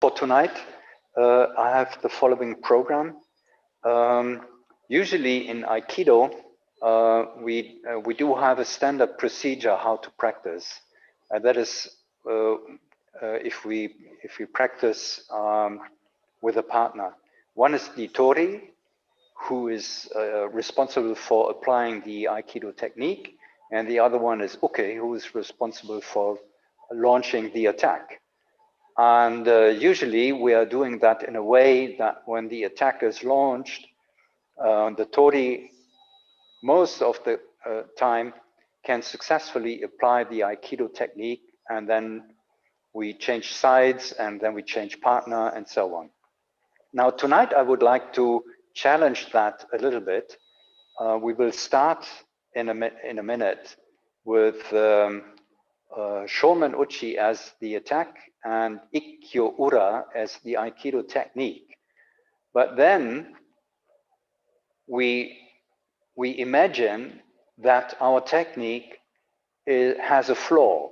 for tonight, I have the following program. Usually in Aikido, we do have a standard procedure how to practice. That is, if we practice with a partner. One is the Tori, who is responsible for applying the Aikido technique, and the other one is Uke, who is responsible for launching the attack. And usually we are doing that in a way that when the attack is launched, the Tori, most of the time, can successfully apply the Aikido technique, and then we change sides, and then we change partner, and so on. Now, tonight I would like to challenge that a little bit. We will start in a minute with Shomen Uchi as the attack and Ikkyo Ura as the Aikido technique. But then we imagine that our technique has a flaw.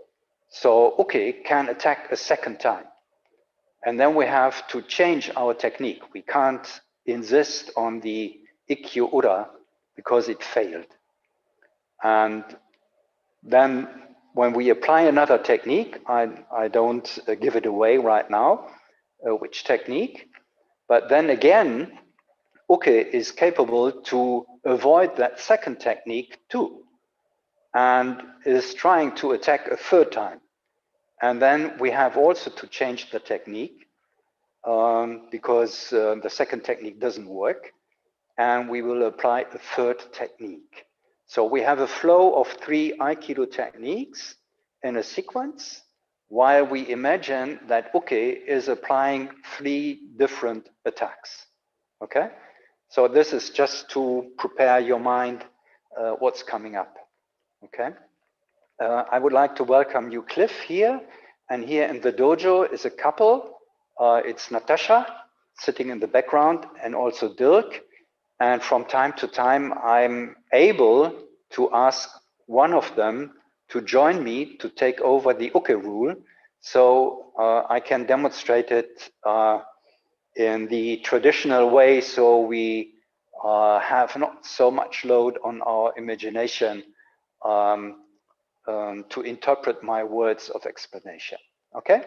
So, okay, can attack a second time. And then we have to change our technique. We can't insist on the Ikkyo Ura because it failed. And then when we apply another technique, I don't give it away right now, which technique, but then again, Uke is capable to avoid that second technique too, and is trying to attack a third time. And then we have also to change the technique because the second technique doesn't work, and we will apply a third technique. So we have a flow of 3 Aikido techniques in a sequence, while we imagine that Uke is applying 3 different attacks. Okay? So this is just to prepare your mind what's coming up. Okay? I would like to welcome you, Cliff, here. And here in the dojo is a couple. It's Natasha, sitting in the background, and also Dirk. And from time to time, I'm able to ask one of them to join me to take over the Uke rule. So I can demonstrate it in the traditional way, so we have not so much load on our imagination to interpret my words of explanation. Okay?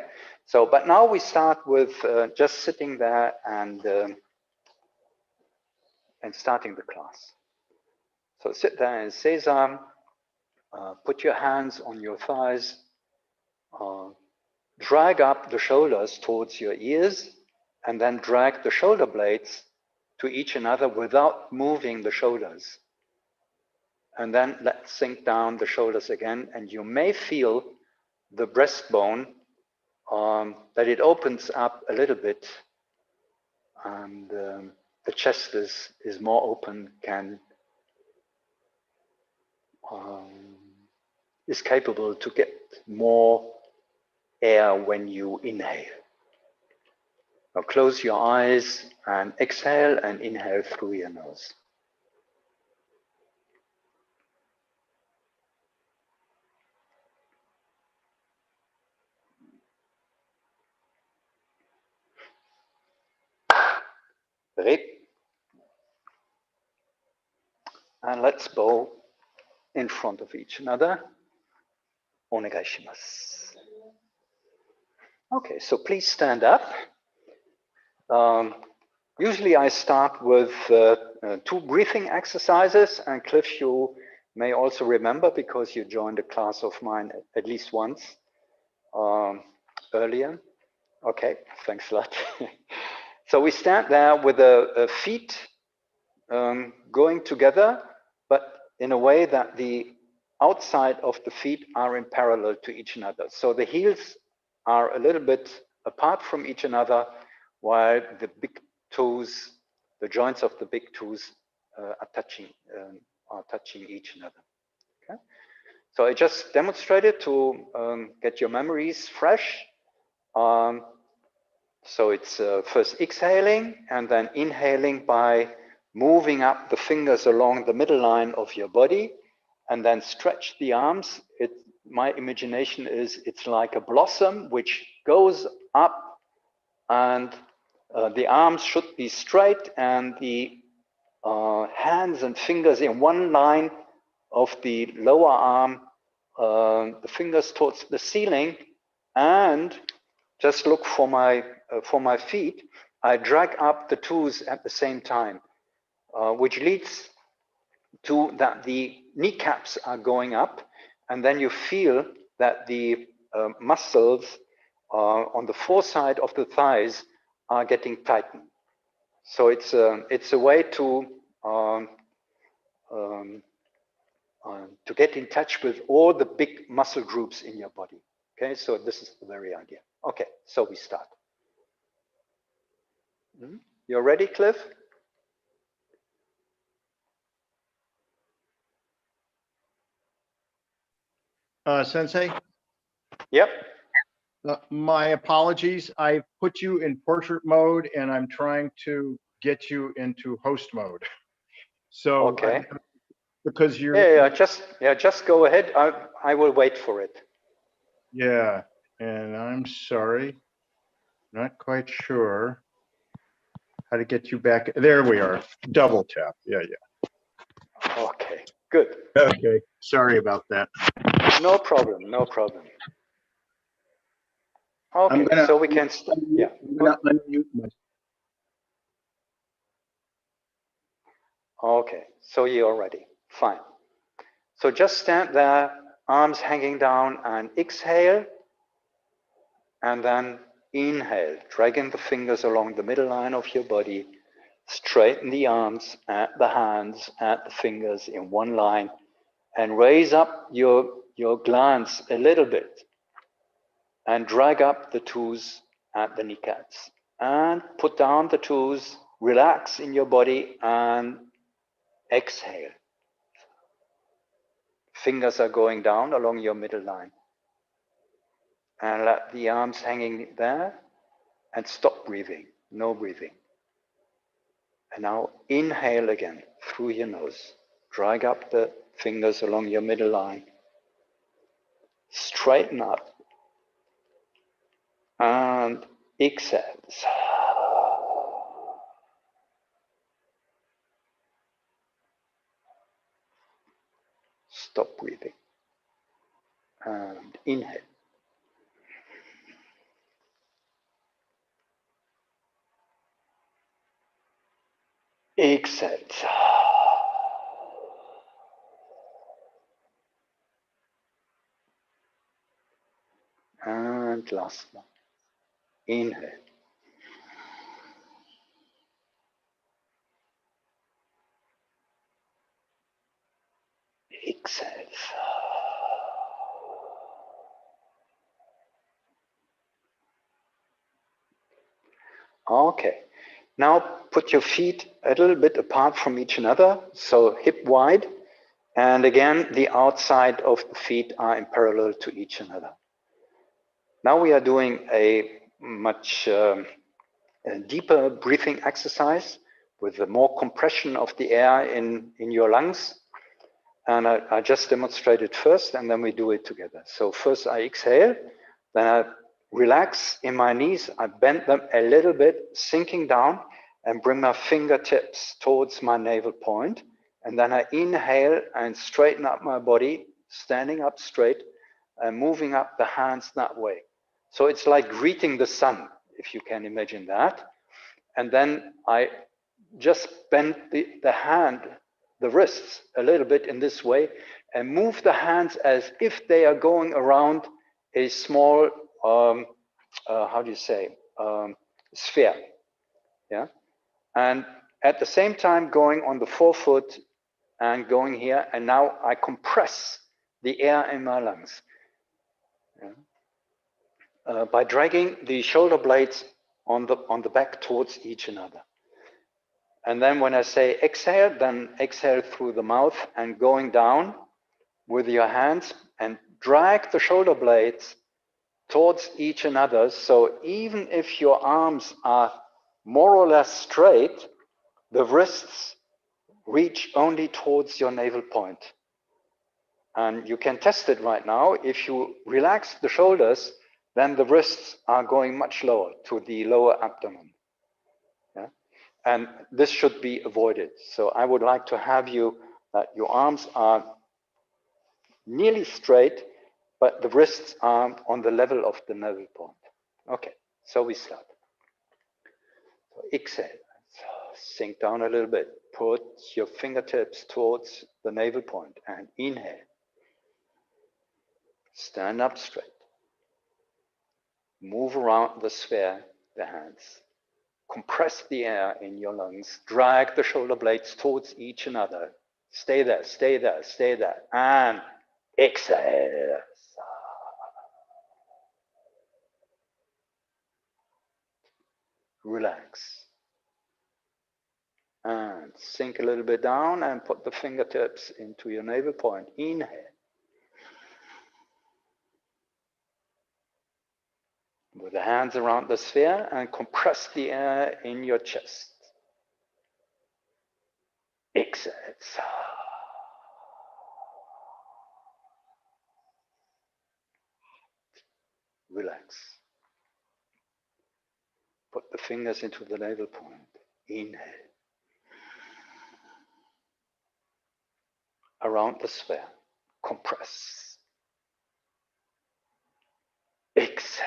So, but now we start with just sitting there and starting the class. So sit there in sesam, put your hands on your thighs, drag up the shoulders towards your ears, and then drag the shoulder blades to each another without moving the shoulders. And then let's sink down the shoulders again, and you may feel the breastbone, that it opens up a little bit, and the chest is more open, is capable to get more air when you inhale. Now close your eyes and exhale and inhale through your nose. Ready? And let's bow in front of each other. Onegai shimasu. Okay, so please stand up. Usually I start with 2 breathing exercises, and Cliff, you may also remember because you joined a class of mine at least once earlier. Okay, thanks a lot. So we stand there with the feet going together, but in a way that the outside of the feet are in parallel to each other. So the heels are a little bit apart from each other, while the big toes, the joints of the big toes are touching each other. Okay? So I just demonstrated to get your memories fresh. So it's first exhaling and then inhaling by moving up the fingers along the middle line of your body, and then stretch the arms. My imagination is it's like a blossom which goes up and the arms should be straight, and the hands and fingers in one line of the lower arm, the fingers towards the ceiling, and just look for my feet. I drag up the toes at the same time, which leads to that the kneecaps are going up, and then you feel that the muscles on the foreside of the thighs are getting tightened. So it's a way to get in touch with all the big muscle groups in your body. Okay, so this is the very idea. Okay, so we start. You're ready, Cliff? Sensei? Yep. My apologies. I put you in portrait mode and I'm trying to get you into host mode. So, okay. Because you're... just go ahead. I will wait for it. Yeah, and I'm sorry. Not quite sure how to get you back. There we are. Double tap. Yeah. Okay, good. Okay, sorry about that. No problem. Okay, so we can start. Yeah. I'm gonna unmute myself. Okay, so you're ready. Fine. So just stand there, arms hanging down, and exhale, and then inhale, dragging the fingers along the middle line of your body. Straighten the arms, at the hands, at the fingers in one line, and raise up your glance a little bit, and drag up the toes at the kneecaps, and put down the toes, relax in your body, and exhale. Fingers are going down along your middle line. And let the arms hanging there, and stop breathing, no breathing. And now inhale again through your nose. Drag up the fingers along your middle line. Straighten up. And exhale. Stop breathing. And inhale. Exhale. And last one. Inhale. Exhale. Okay. Now put your feet a little bit apart from each other, so hip wide. And again, the outside of the feet are in parallel to each other. Now we are doing a much deeper breathing exercise with more compression of the air in your lungs. And I just demonstrate it first, and then we do it together. So first I exhale, then I relax in my knees. I bend them a little bit, sinking down, and bring my fingertips towards my navel point. And then I inhale and straighten up my body, standing up straight and moving up the hands that way. So it's like greeting the sun, if you can imagine that. And then I just bend the hand, the wrists a little bit in this way, and move the hands as if they are going around a small, sphere. Yeah. And at the same time going on the forefoot and going here, and now I compress the air in my lungs. Yeah. By dragging the shoulder blades on the back towards each other. And then when I say exhale, then exhale through the mouth and going down with your hands and drag the shoulder blades towards each other. So even if your arms are more or less straight, the wrists reach only towards your navel point. And you can test it right now. If you relax the shoulders, then the wrists are going much lower to the lower abdomen. Yeah? And this should be avoided. So I would like to have you that your arms are nearly straight, but the wrists are on the level of the navel point. Okay, so we start. So exhale, sink down a little bit. Put your fingertips towards the navel point and inhale. Stand up straight. Move around the sphere, the hands. Compress the air in your lungs. Drag the shoulder blades towards each other. Stay there, stay there, stay there. And exhale. Relax. And sink a little bit down and put the fingertips into your navel point. Inhale. With the hands around the sphere and compress the air in your chest. Exhale. Relax. Put the fingers into the navel point. Inhale. Around the sphere. Compress. Exhale.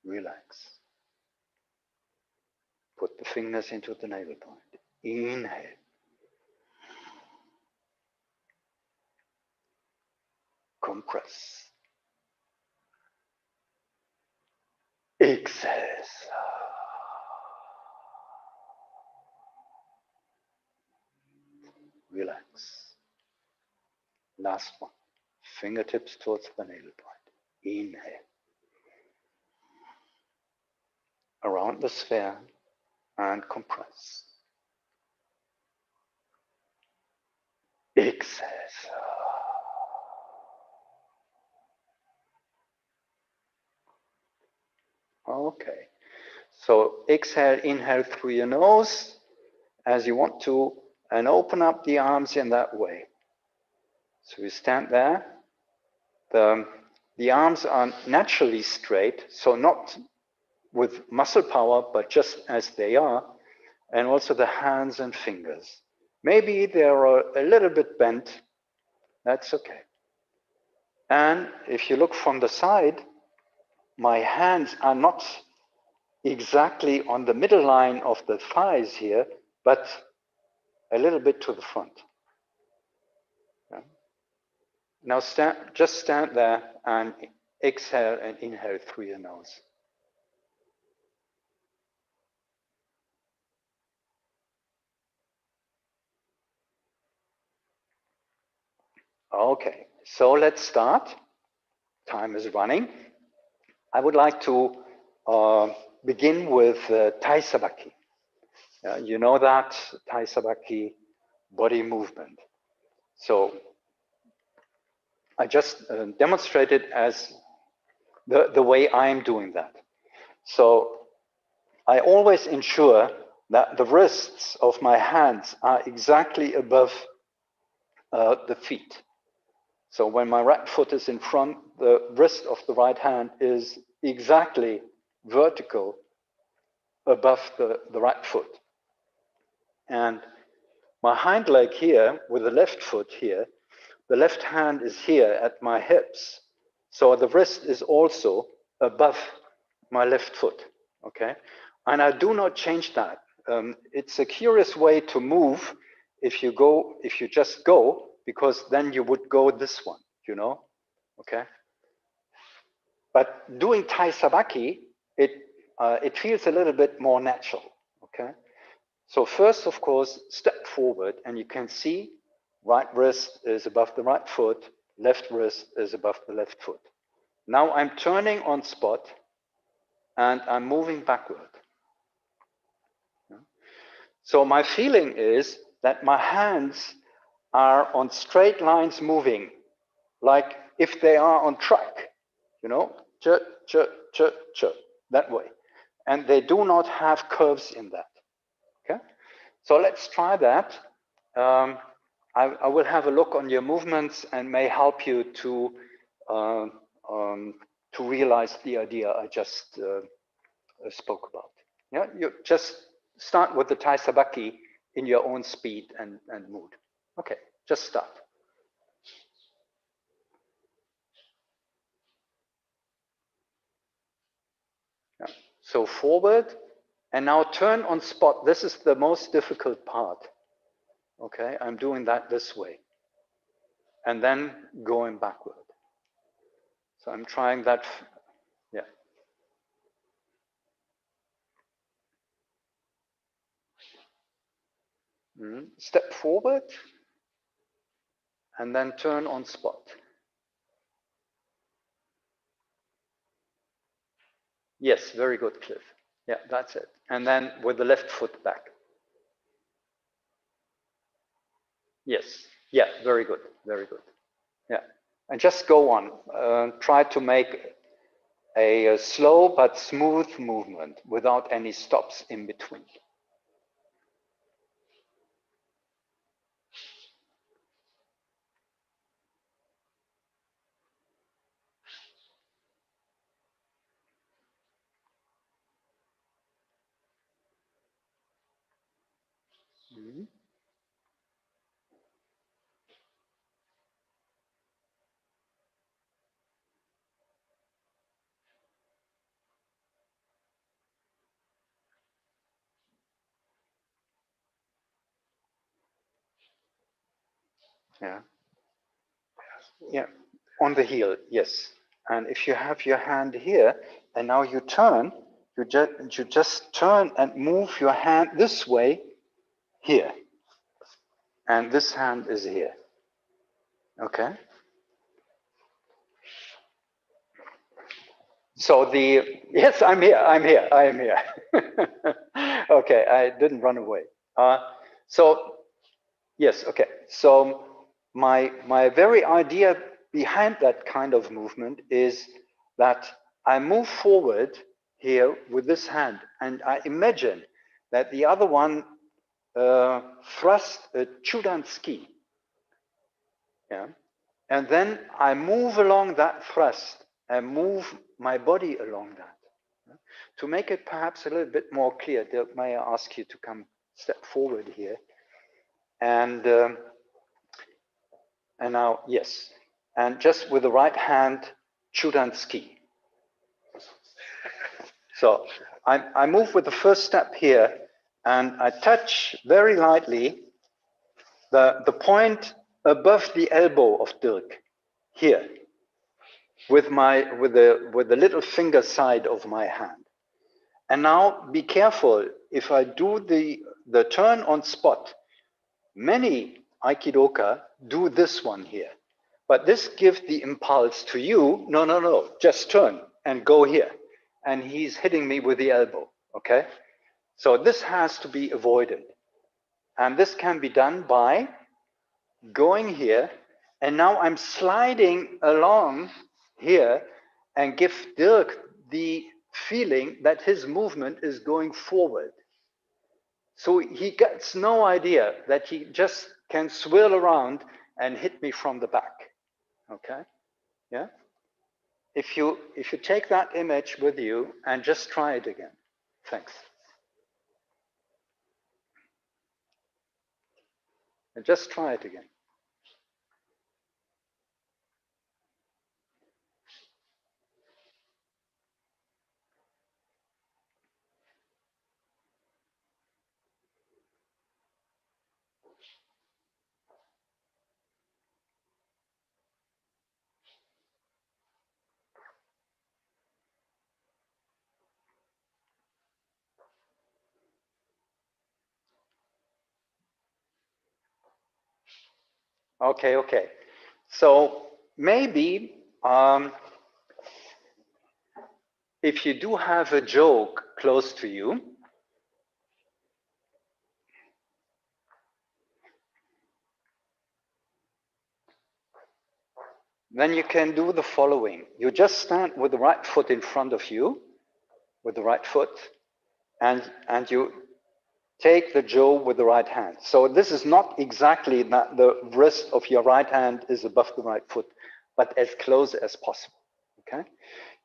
Relax. Put the fingers into the navel point. Inhale. Compress. Exhale. Relax. Last one. Fingertips towards the navel point. Inhale. Around the sphere and compress. Exhale. Okay. So exhale, inhale through your nose as you want to, and open up the arms in that way. So you stand there. The arms are naturally straight, so not with muscle power, but just as they are, and also the hands and fingers. Maybe they are a little bit bent, that's okay. And if you look from the side, my hands are not exactly on the middle line of the thighs here, but a little bit to the front. Yeah. Now just stand there and exhale and inhale through your nose. Okay, so let's start. Time is running. I would like to begin with Tai Sabaki. You know that, Tai Sabaki, body movement. So I just demonstrated as the way I'm doing that. So I always ensure that the wrists of my hands are exactly above the feet. So when my right foot is in front, the wrist of the right hand is exactly vertical above the right foot. And my hind leg here, with the left foot here, the left hand is here at my hips. So the wrist is also above my left foot, okay? And I do not change that. It's a curious way to move if you just go, because then you would go this one, you know, okay? But doing Tai Sabaki, it feels a little bit more natural, okay? So first, of course, step forward, and you can see right wrist is above the right foot, left wrist is above the left foot. Now I'm turning on spot, and I'm moving backward. So my feeling is that my hands are on straight lines moving, like if they are on track, you know, ch, ch, ch, ch, that way. And they do not have curves in that, okay? So let's try that. I will have a look on your movements and may help you to realize the idea I just spoke about. Yeah, you just start with the Tai Sabaki in your own speed and mood. Okay, just start. Yeah. So forward, and now turn on spot. This is the most difficult part. Okay, I'm doing that this way. And then going backward. So I'm trying that, yeah. Step forward, and then turn on spot. Yes, very good, Cliff. Yeah, that's it. And then with the left foot back. Yes, yeah, very good, very good. Yeah, and just go on. Try to make a slow but smooth movement without any stops in between. Yeah. Yeah, on the heel, yes. And if you have your hand here, and now you turn, you just turn and move your hand this way here. And this hand is here. Okay? So yes, I'm here, I am here. Okay, I didn't run away. So, yes, okay. So my very idea behind that kind of movement is that I move forward here with this hand, and I imagine that the other one thrust a chudanski. Yeah? And then I move along that thrust and move my body along that. To make it perhaps a little bit more clear, may I ask you to come step forward here? And now, yes. And just with the right hand, chudanski. So I move with the first step here, and I touch very lightly the point above the elbow of Dirk, here, with the little finger side of my hand. And now be careful, if I do the turn on spot, many Aikidoka do this one here. But this gives the impulse to you, no, just turn and go here. And he's hitting me with the elbow, okay? So this has to be avoided. And this can be done by going here, and now I'm sliding along here and give Dirk the feeling that his movement is going forward. So he gets no idea that he just can swirl around and hit me from the back. Okay? Yeah? If you take that image with you and just try it again. Thanks. And just try it again. Okay. So maybe if you do have a joke close to you, then you can do the following. You just stand with the right foot in front of you, with the right foot, and you take the jo with the right hand. So this is not exactly that the wrist of your right hand is above the right foot, but as close as possible, okay?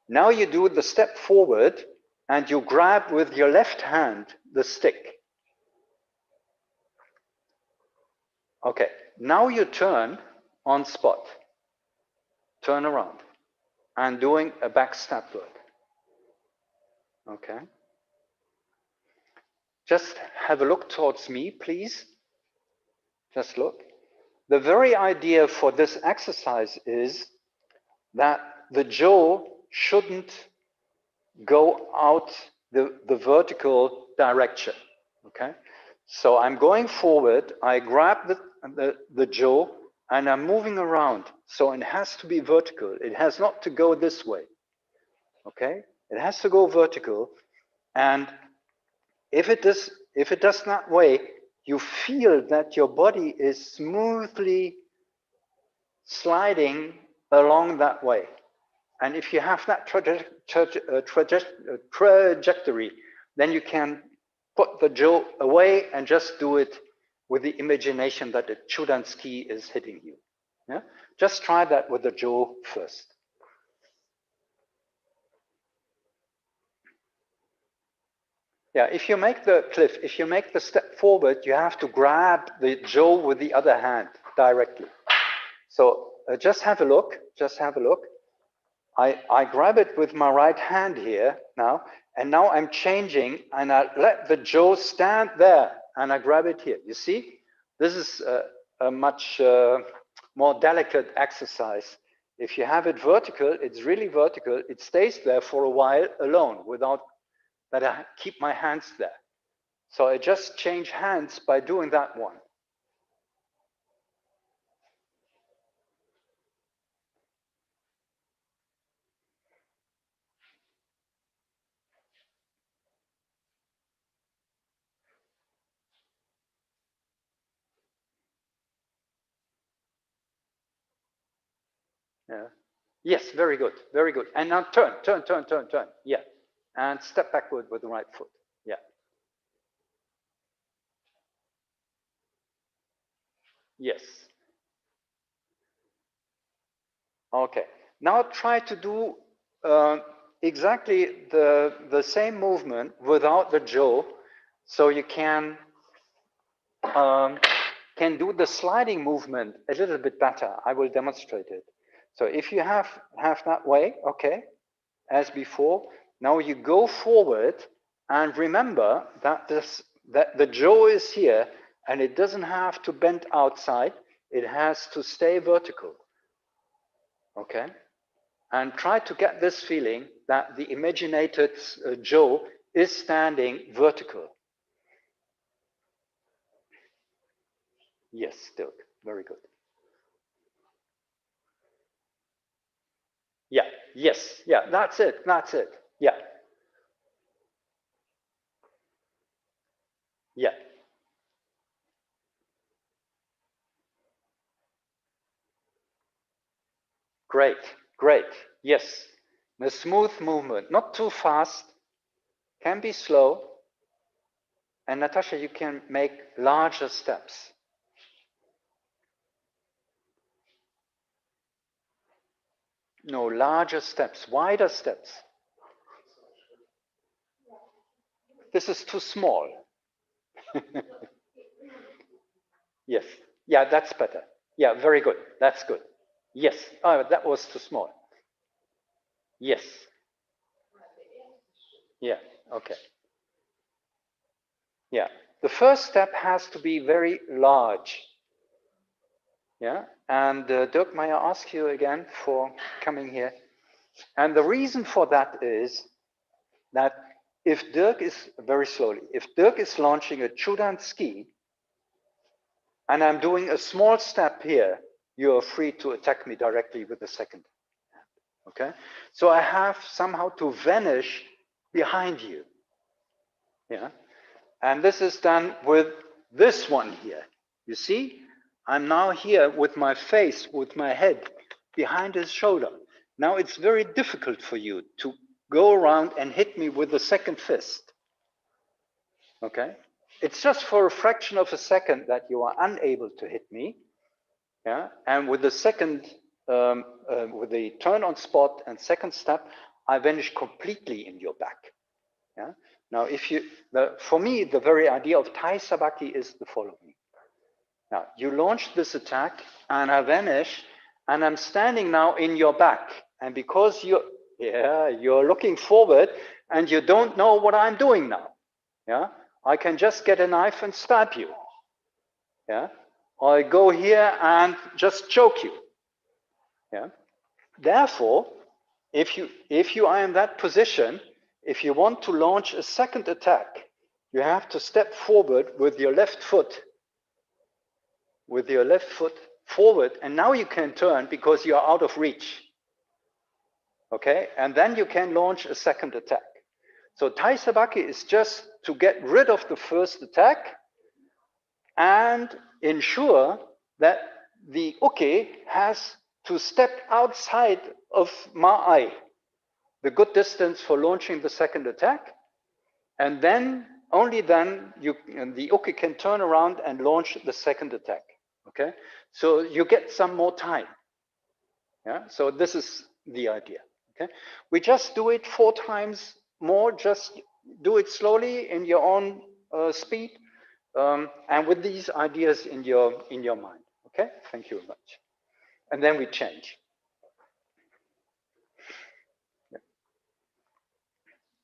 Now you do the step forward and you grab with your left hand the stick. Okay, now you turn on spot, turn around, and doing a back stepward, okay? Just have a look towards me, please. Just look. The very idea for this exercise is that the jo shouldn't go out the vertical direction, okay? So I'm going forward, I grab the jo, and I'm moving around. So it has to be vertical. It has not to go this way, okay? It has to go vertical. And if it does that way, you feel that your body is smoothly sliding along that way. And if you have that trajectory, then you can put the jo away and just do it with the imagination that the chudanski is hitting you. Yeah? Just try that with the jo first. Yeah, if you make the step forward, you have to grab the jo with the other hand directly. So just have a look, I grab it with my right hand here now, and now I'm changing, and I let the jo stand there, and I grab it here. You see, this is a much more delicate exercise. If you have it vertical, it's really vertical. It stays there for a while alone, without that I keep my hands there. So I just change hands by doing that one. Yeah. Yes, very good, very good. And now turn. Yeah. And step backward with the right foot. Yeah. Yes. Okay. Now try to do exactly the same movement without the jo, so you can do the sliding movement a little bit better. I will demonstrate it. So if you have that way, okay, as before, now you go forward and remember that the jo is here and it doesn't have to bend outside, it has to stay vertical. Okay? And try to get this feeling that the imaginated jo is standing vertical. Yes, Dirk, very good. Yeah, yes, yeah, that's it, yeah. Yeah. Great, great, yes. A smooth movement, not too fast, can be slow. And Natasha, you can make larger steps. No, larger steps, wider steps. This is too small. Yes, yeah, that's better. Yeah, very good, that's good. Yes, oh, that was too small. Yes. Yeah, okay. Yeah, the first step has to be very large. Yeah, and Dirk, may I ask you again for coming here? And the reason for that is that if Dirk is, very slowly, if Dirk is launching a Chudan ski, and I'm doing a small step here, you are free to attack me directly with the second hand, okay? So I have somehow to vanish behind you, yeah? And this is done with this one here. You see, I'm now here with my face, with my head behind his shoulder. Now it's very difficult for you to go around and hit me with the second fist, okay? it's just for a fraction of a second that you are unable to hit me. Yeah, and with the second, with the turn on spot and second step, I vanish completely in your back. Yeah. Now, if you, for me, the very idea of Tai Sabaki is the following. Now, you launch this attack, and I vanish, and I'm standing now in your back, and because you're looking forward, and you don't know what I'm doing now. Yeah, I can just get a knife and stab you. Yeah. I go here and just choke you. Yeah. Therefore, if you are in that position, if you want to launch a second attack, you have to step forward with your left foot. With your left foot forward, and now you can turn because you are out of reach. Okay, and then you can launch a second attack. So Tai Sabaki is just to get rid of the first attack and ensure that the uke has to step outside of ma'ai, the good distance for launching the second attack, and then, only then, the uke can turn around and launch the second attack, okay? So you get some more time, yeah? So this is the idea, okay? We just do it 4 times more, just do it slowly in your own speed, and with these ideas in your mind. Okay, thank you very much. And then we change.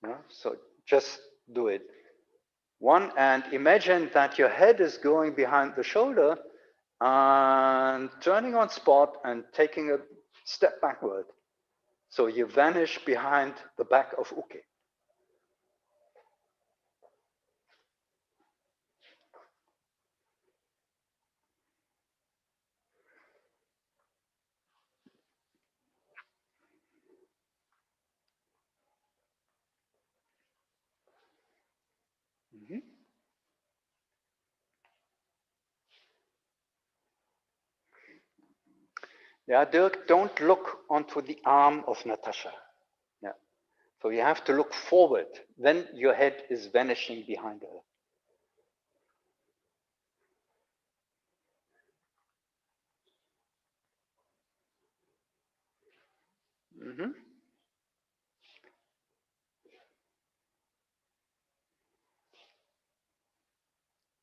Yeah. So just do it. 1, and imagine that your head is going behind the shoulder and turning on spot and taking a step backward. So you vanish behind the back of uke. Mm-hmm. Yeah, Dirk, don't look onto the arm of Natasha. Yeah. So you have to look forward. Then your head is vanishing behind her. Mm-hmm.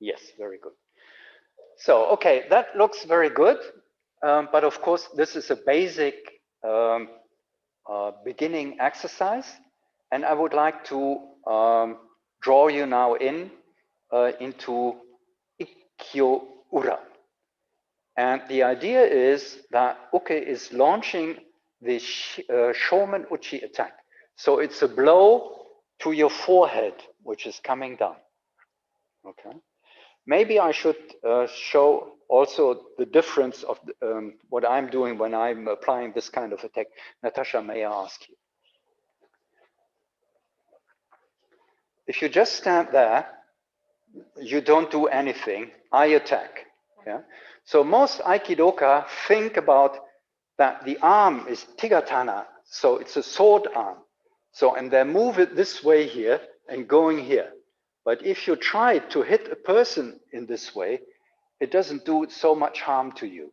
Yes, very good. So, okay, that looks very good. But of course, this is a basic beginning exercise. And I would like to draw you now into Ikkyo Ura. And the idea is that uke is launching the Shomen Uchi attack. So it's a blow to your forehead, which is coming down. Okay. Maybe I should show also the difference of what I'm doing when I'm applying this kind of attack. Natasha, may I ask you? If you just stand there, you don't do anything, I attack. Yeah? So most Aikidoka think about that the arm is tigatana, so it's a sword arm. So, and they move it this way here and going here. But if you try to hit a person in this way, it doesn't do so much harm to you.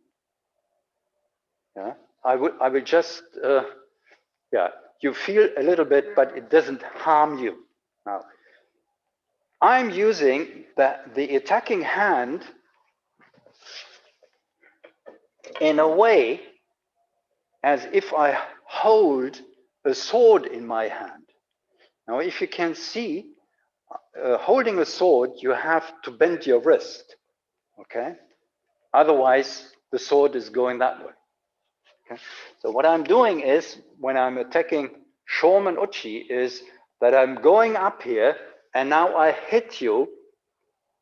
Yeah? I will just, yeah, you feel a little bit, but it doesn't harm you. Now, I'm using the attacking hand in a way as if I hold a sword in my hand. Now, if you can see, holding a sword, you have to bend your wrist, okay? Otherwise, the sword is going that way. Okay? So what I'm doing is, when I'm attacking Shomen Uchi, is that I'm going up here, and now I hit you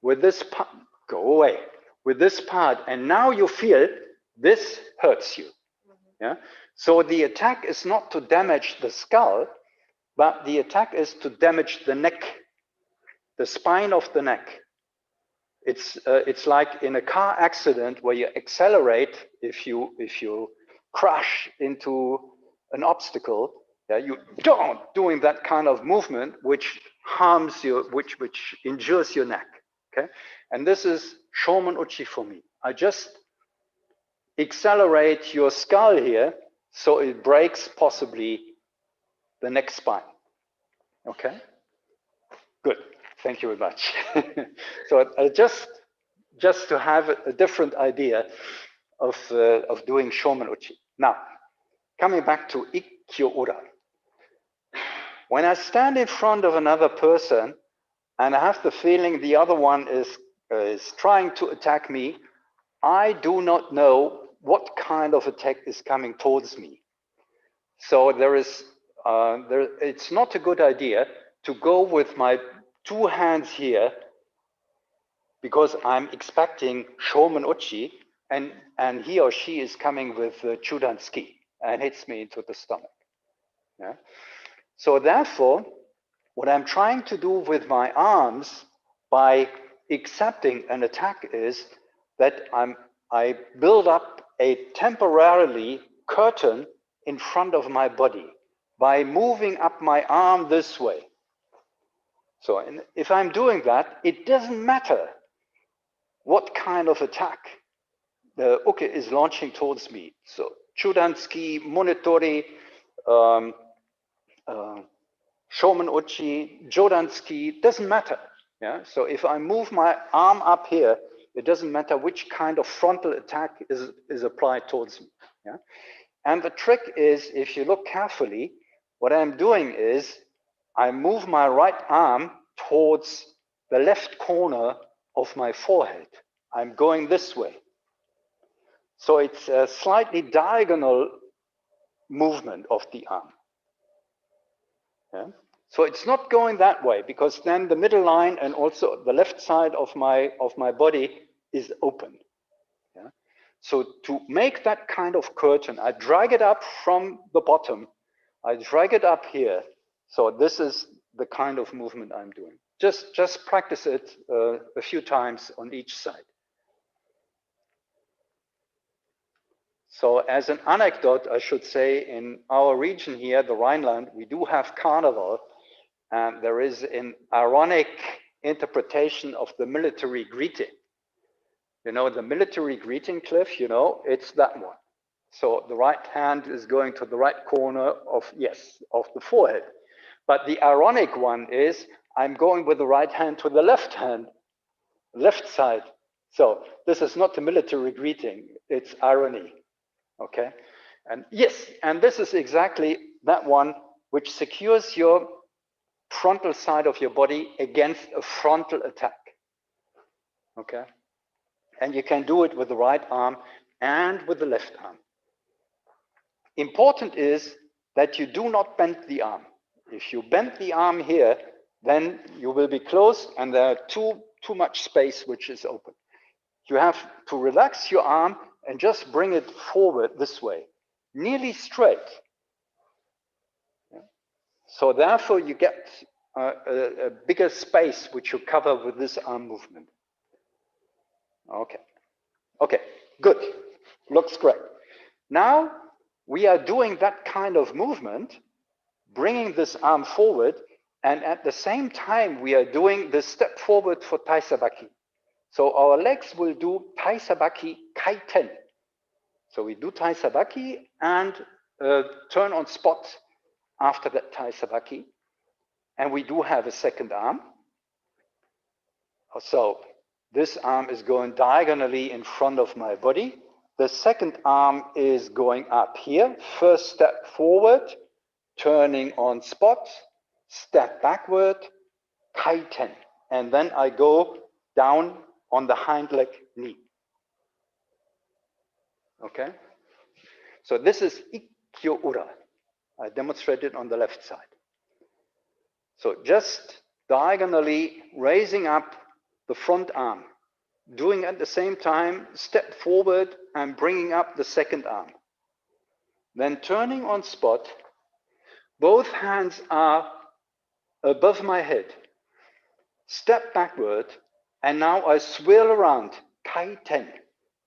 with this part. Go away. With this part, and now you feel this hurts you. Yeah? So the attack is not to damage the skull, but the attack is to damage the neck, the spine of the neck. It's like in a car accident where you accelerate if you crash into an obstacle. Yeah, you don't doing that kind of movement which harms you, which injures your neck. Okay, and this is Shomen Uchi for me. I just accelerate your skull here so it breaks possibly the neck spine. Okay, good. Thank you very much. So just to have a different idea of doing Shomen Uchi. Now, coming back to Ikkyo Ura. When I stand in front of another person and I have the feeling the other one is trying to attack me, I do not know what kind of attack is coming towards me. So it's not a good idea to go with my two hands here because I'm expecting Shomen Uchi and he or she is coming with Chudansuki and hits me into the stomach. Yeah? So therefore, what I'm trying to do with my arms by accepting an attack is that I build up a temporarily curtain in front of my body by moving up my arm this way. So if I'm doing that, it doesn't matter what kind of attack the uke is launching towards me. So Chudansuki, Monitori, Shomen Uchi, Jodansuki, doesn't matter. Yeah? So if I move my arm up here, it doesn't matter which kind of frontal attack is applied towards me. Yeah? And the trick is, if you look carefully, what I'm doing is I move my right arm towards the left corner of my forehead. I'm going this way. So it's a slightly diagonal movement of the arm. Yeah? So it's not going that way because then the middle line and also the left side of my body is open. Yeah? So to make that kind of curtain, I drag it up from the bottom. I drag it up here. So this is the kind of movement I'm doing. Just practice it a few times on each side. So as an anecdote, I should say, in our region here, the Rhineland, we do have Carnival. And there is an ironic interpretation of the military greeting. You know, the military greeting, Cliff, you know, it's that one. So the right hand is going to the right corner of the forehead. But the ironic one is I'm going with the right hand to the left hand, left side. So this is not the military greeting, it's irony, okay? And yes, and this is exactly that one which secures your frontal side of your body against a frontal attack, okay? And you can do it with the right arm and with the left arm. Important is that you do not bend the arm. If you bend the arm here, then you will be closed and there are too much space which is open. You have to relax your arm and just bring it forward this way, nearly straight. Yeah. So therefore you get a bigger space which you cover with this arm movement. Okay. Okay, good. Looks great. Now we are doing that kind of movement, bringing this arm forward, and at the same time we are doing the step forward for taisabaki. So our legs will do taisabaki kaiten. So we do taisabaki and turn on spot after that taisabaki. And we do have a second arm. So this arm is going diagonally in front of my body. The second arm is going up here. First step forward, turning on spot, step backward, kaiten. And then I go down on the hind leg knee. Okay? So this is Ikkyo Ura. I demonstrated on the left side. So just diagonally raising up the front arm, doing at the same time step forward and bringing up the second arm. Then turning on spot, both hands are above my head. Step backward, and now I swirl around, kaiten,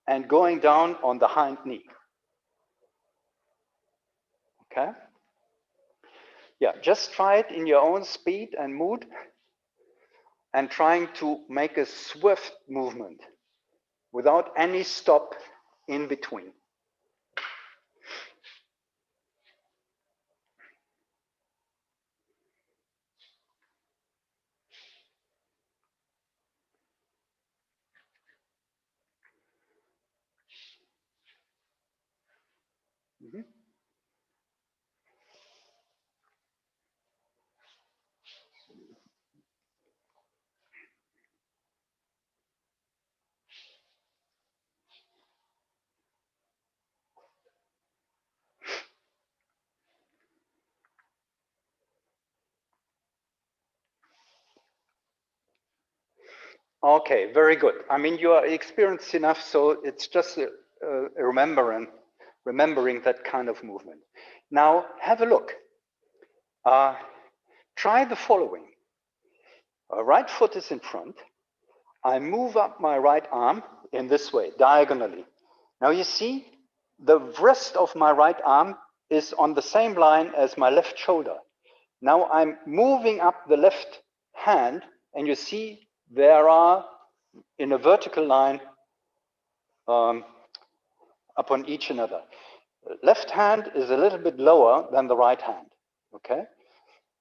and going down on the hind knee. Okay? Yeah, just try it in your own speed and mood. and trying to make a swift movement without any stop in between. Mm-hmm. Okay, very good. I mean, you are experienced enough, so it's just remembering that kind of movement. Now, have a look. Try the following. Right foot is in front. I move up my right arm in this way, diagonally. Now you see, the wrist of my right arm is on the same line as my left shoulder. Now I'm moving up the left hand, and you see there are, in a vertical line, upon each another. Left hand is a little bit lower than the right hand, okay?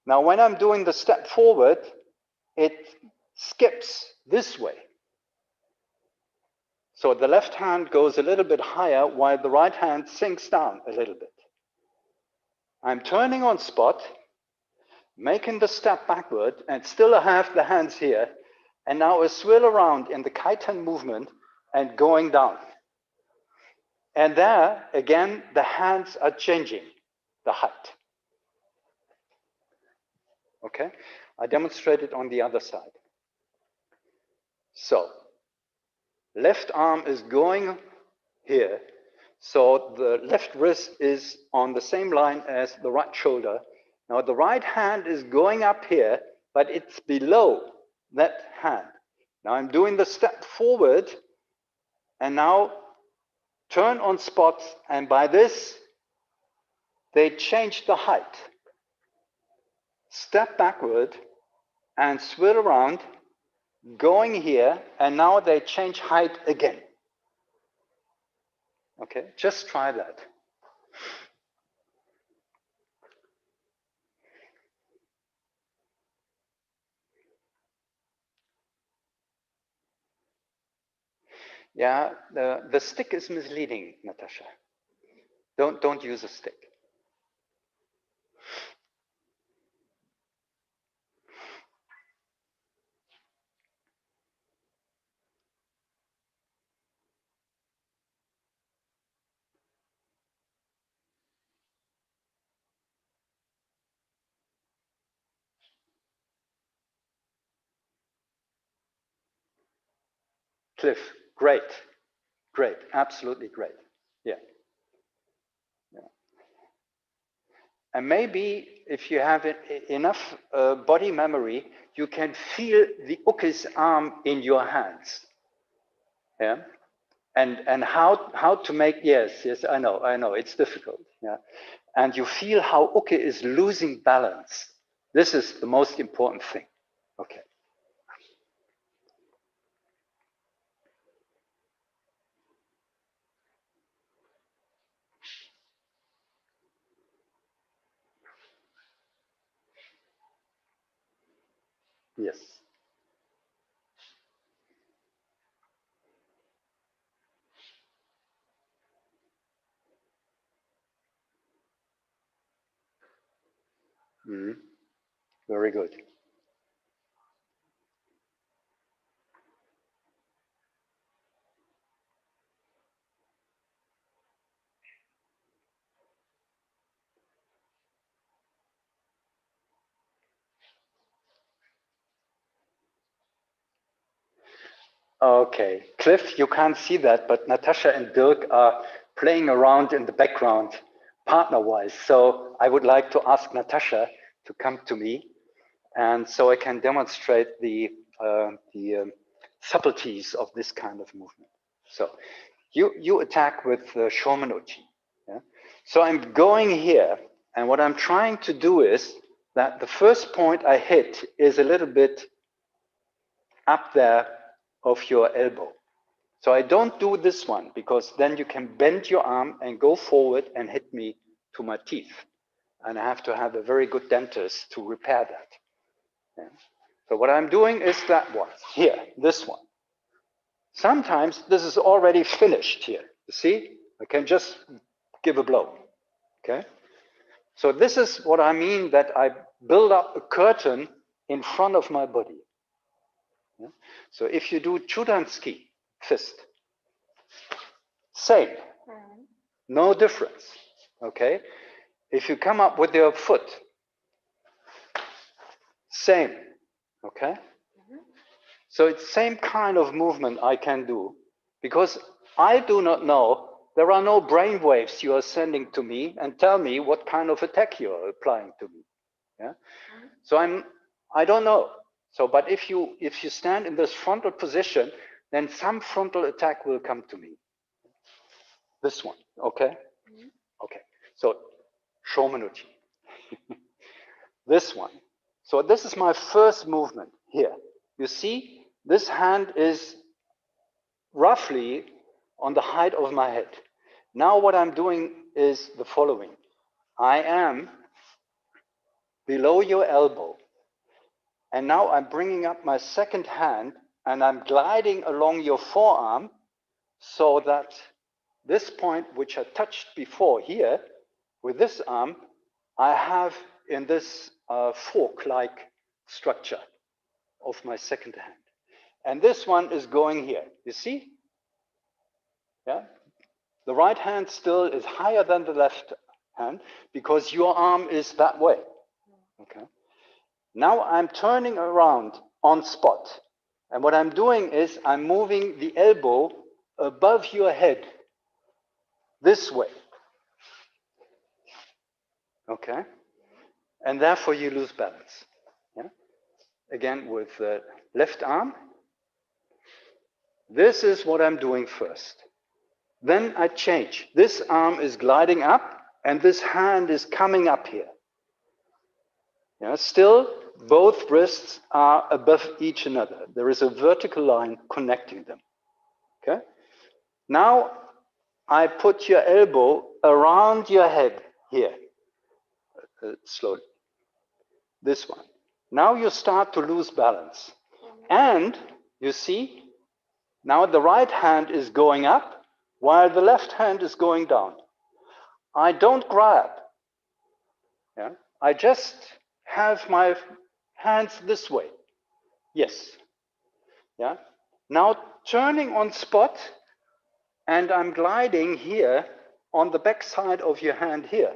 Now when I'm doing the step forward, it skips this way. So the left hand goes a little bit higher while the right hand sinks down a little bit. I'm turning on spot, making the step backward, and still I have the hands here, and now a swirl around in the kaiten movement and going down. And there, again, the hands are changing the height. Okay? I demonstrate it on the other side. So, left arm is going here. So the left wrist is on the same line as the right shoulder. Now the right hand is going up here, but it's below that hand. Now I'm doing the step forward, and now turn on spot, and by this, they change the height. Step backward and swirl around, going here, and now they change height again. Okay, just try that. Yeah, the stick is misleading, Natasha. Don't use a stick. Cliff, great, great, absolutely great. Yeah. Yeah. And maybe if you have enough body memory, you can feel the uke's arm in your hands. Yeah. And how to make, yes, I know, it's difficult. Yeah. And you feel how uke is losing balance. This is the most important thing. Okay. Yes. Mm-hmm. Very good. Okay, Cliff, you can't see that, but Natasha and Dirk are playing around in the background, partner-wise. So I would like to ask Natasha to come to me, and so I can demonstrate the subtleties of this kind of movement. So you attack with Shomen Uchi. Yeah? So I'm going here, and what I'm trying to do is that the first point I hit is a little bit up there of your elbow. So I don't do this one, because then you can bend your arm and go forward and hit me to my teeth. And I have to have a very good dentist to repair that. Yeah. So what I'm doing is that one, here, this one. Sometimes this is already finished here. You see? I can just give a blow. Okay? So this is what I mean that I build up a curtain in front of my body. Yeah? So if you do Chudansuki, fist, same, no difference. Okay? If you come up with your foot, same. Okay? So it's same kind of movement I can do, because I do not know, there are no brain waves you are sending to me and tell me what kind of attack you are applying to me. Yeah? So I don't know. So, but if you stand in this frontal position, then some frontal attack will come to me. This one, okay? Okay. So, Shomenuchi. This one. So this is my first movement here. You see, this hand is roughly on the height of my head. Now what I'm doing is the following. I am below your elbow, and now I'm bringing up my second hand, and I'm gliding along your forearm, so that this point, which I touched before here, with this arm, I have in this fork-like structure of my second hand. And this one is going here, you see? Yeah? The right hand still is higher than the left hand, because your arm is that way. Okay. Now I'm turning around on spot. And what I'm doing is I'm moving the elbow above your head this way. Okay? And therefore you lose balance. Yeah? Again, with the left arm. This is what I'm doing first. Then I change. This arm is gliding up, and this hand is coming up here. Yeah, still, both wrists are above each other. There is a vertical line connecting them. Okay? Now, I put your elbow around your head here. Slowly. This one. Now you start to lose balance. And, you see, now the right hand is going up, while the left hand is going down. I don't grab. Yeah? I just have my hands this way. Yes. Yeah. Now turning on spot, and I'm gliding here on the back side of your hand here.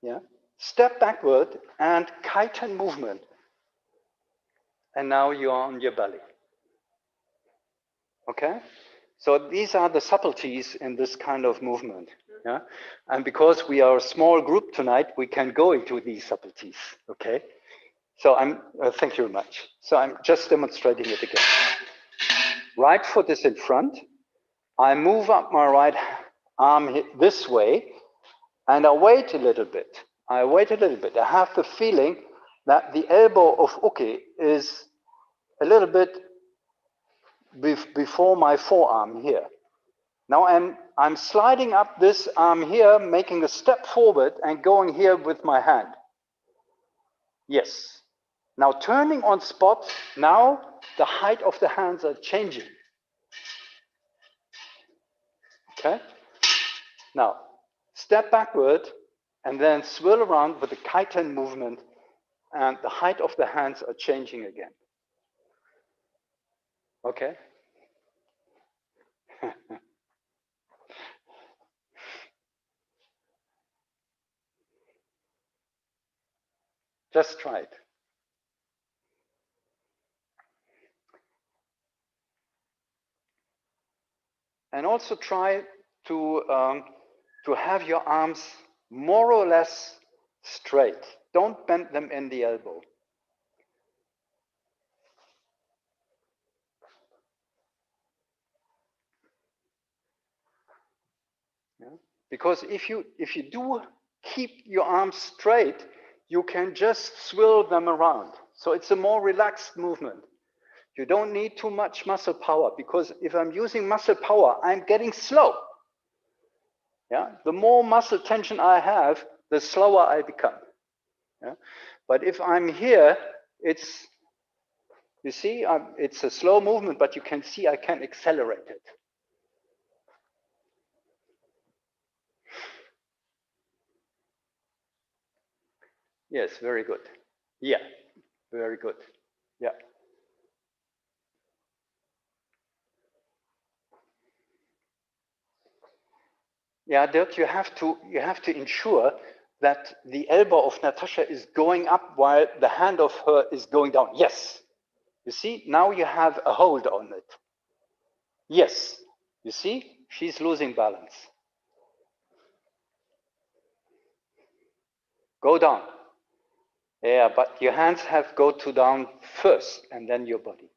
Yeah. Step backward and kaiten movement. And now you are on your belly. Okay? So these are the subtleties in this kind of movement. Yeah? And because we are a small group tonight, we can go into these subtleties. Okay? So thank you very much. So I'm just demonstrating it again. Right foot is in front. I move up my right arm this way, and I wait a little bit. I have the feeling that the elbow of Uke is a little bit before my forearm here. Now I'm sliding up this arm here, making a step forward and going here with my hand. Yes. Now turning on spot, now the height of the hands are changing. Okay? Now, step backward and then swirl around with the kaiten movement, and the height of the hands are changing again. Okay? Just try it. And also try to have your arms more or less straight. Don't bend them in the elbow. Yeah? Because if you do keep your arms straight, you can just swirl them around. So it's a more relaxed movement. You don't need too much muscle power, because if I'm using muscle power, I'm getting slow. Yeah, the more muscle tension I have, the slower I become. Yeah? But if I'm here, it's, you see, it's a slow movement, but you can see I can accelerate it. Yes, very good. Yeah, very good. Yeah. Yeah, Dirk, you have to ensure that the elbow of Natasha is going up while the hand of her is going down. Yes. You see, now you have a hold on it. Yes. You see, she's losing balance. Go down. Yeah, but your hands have go to down first and then your body.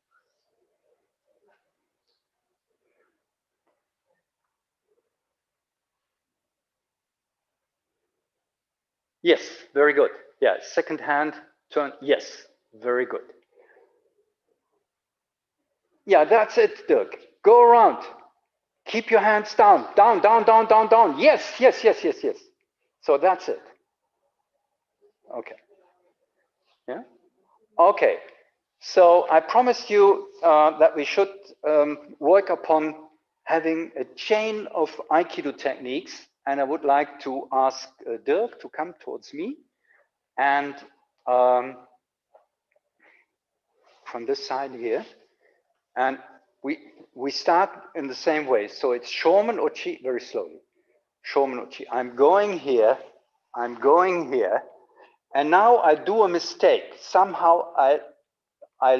Yes, very good. Yeah, second hand turn. Yes, very good. Yeah, that's it, Dirk. Go around. Keep your hands down, down, down, down, down, down. Yes, yes, yes, yes, yes. So that's it. Okay. Yeah. Okay. So I promised you that we should work upon having a chain of Aikido techniques, and I would like to ask Dirk to come towards me, and from this side here, and we start in the same way. So it's Shomen Uchi very slowly. Shomen Uchi. I'm going here. I'm going here. And now I do a mistake. Somehow I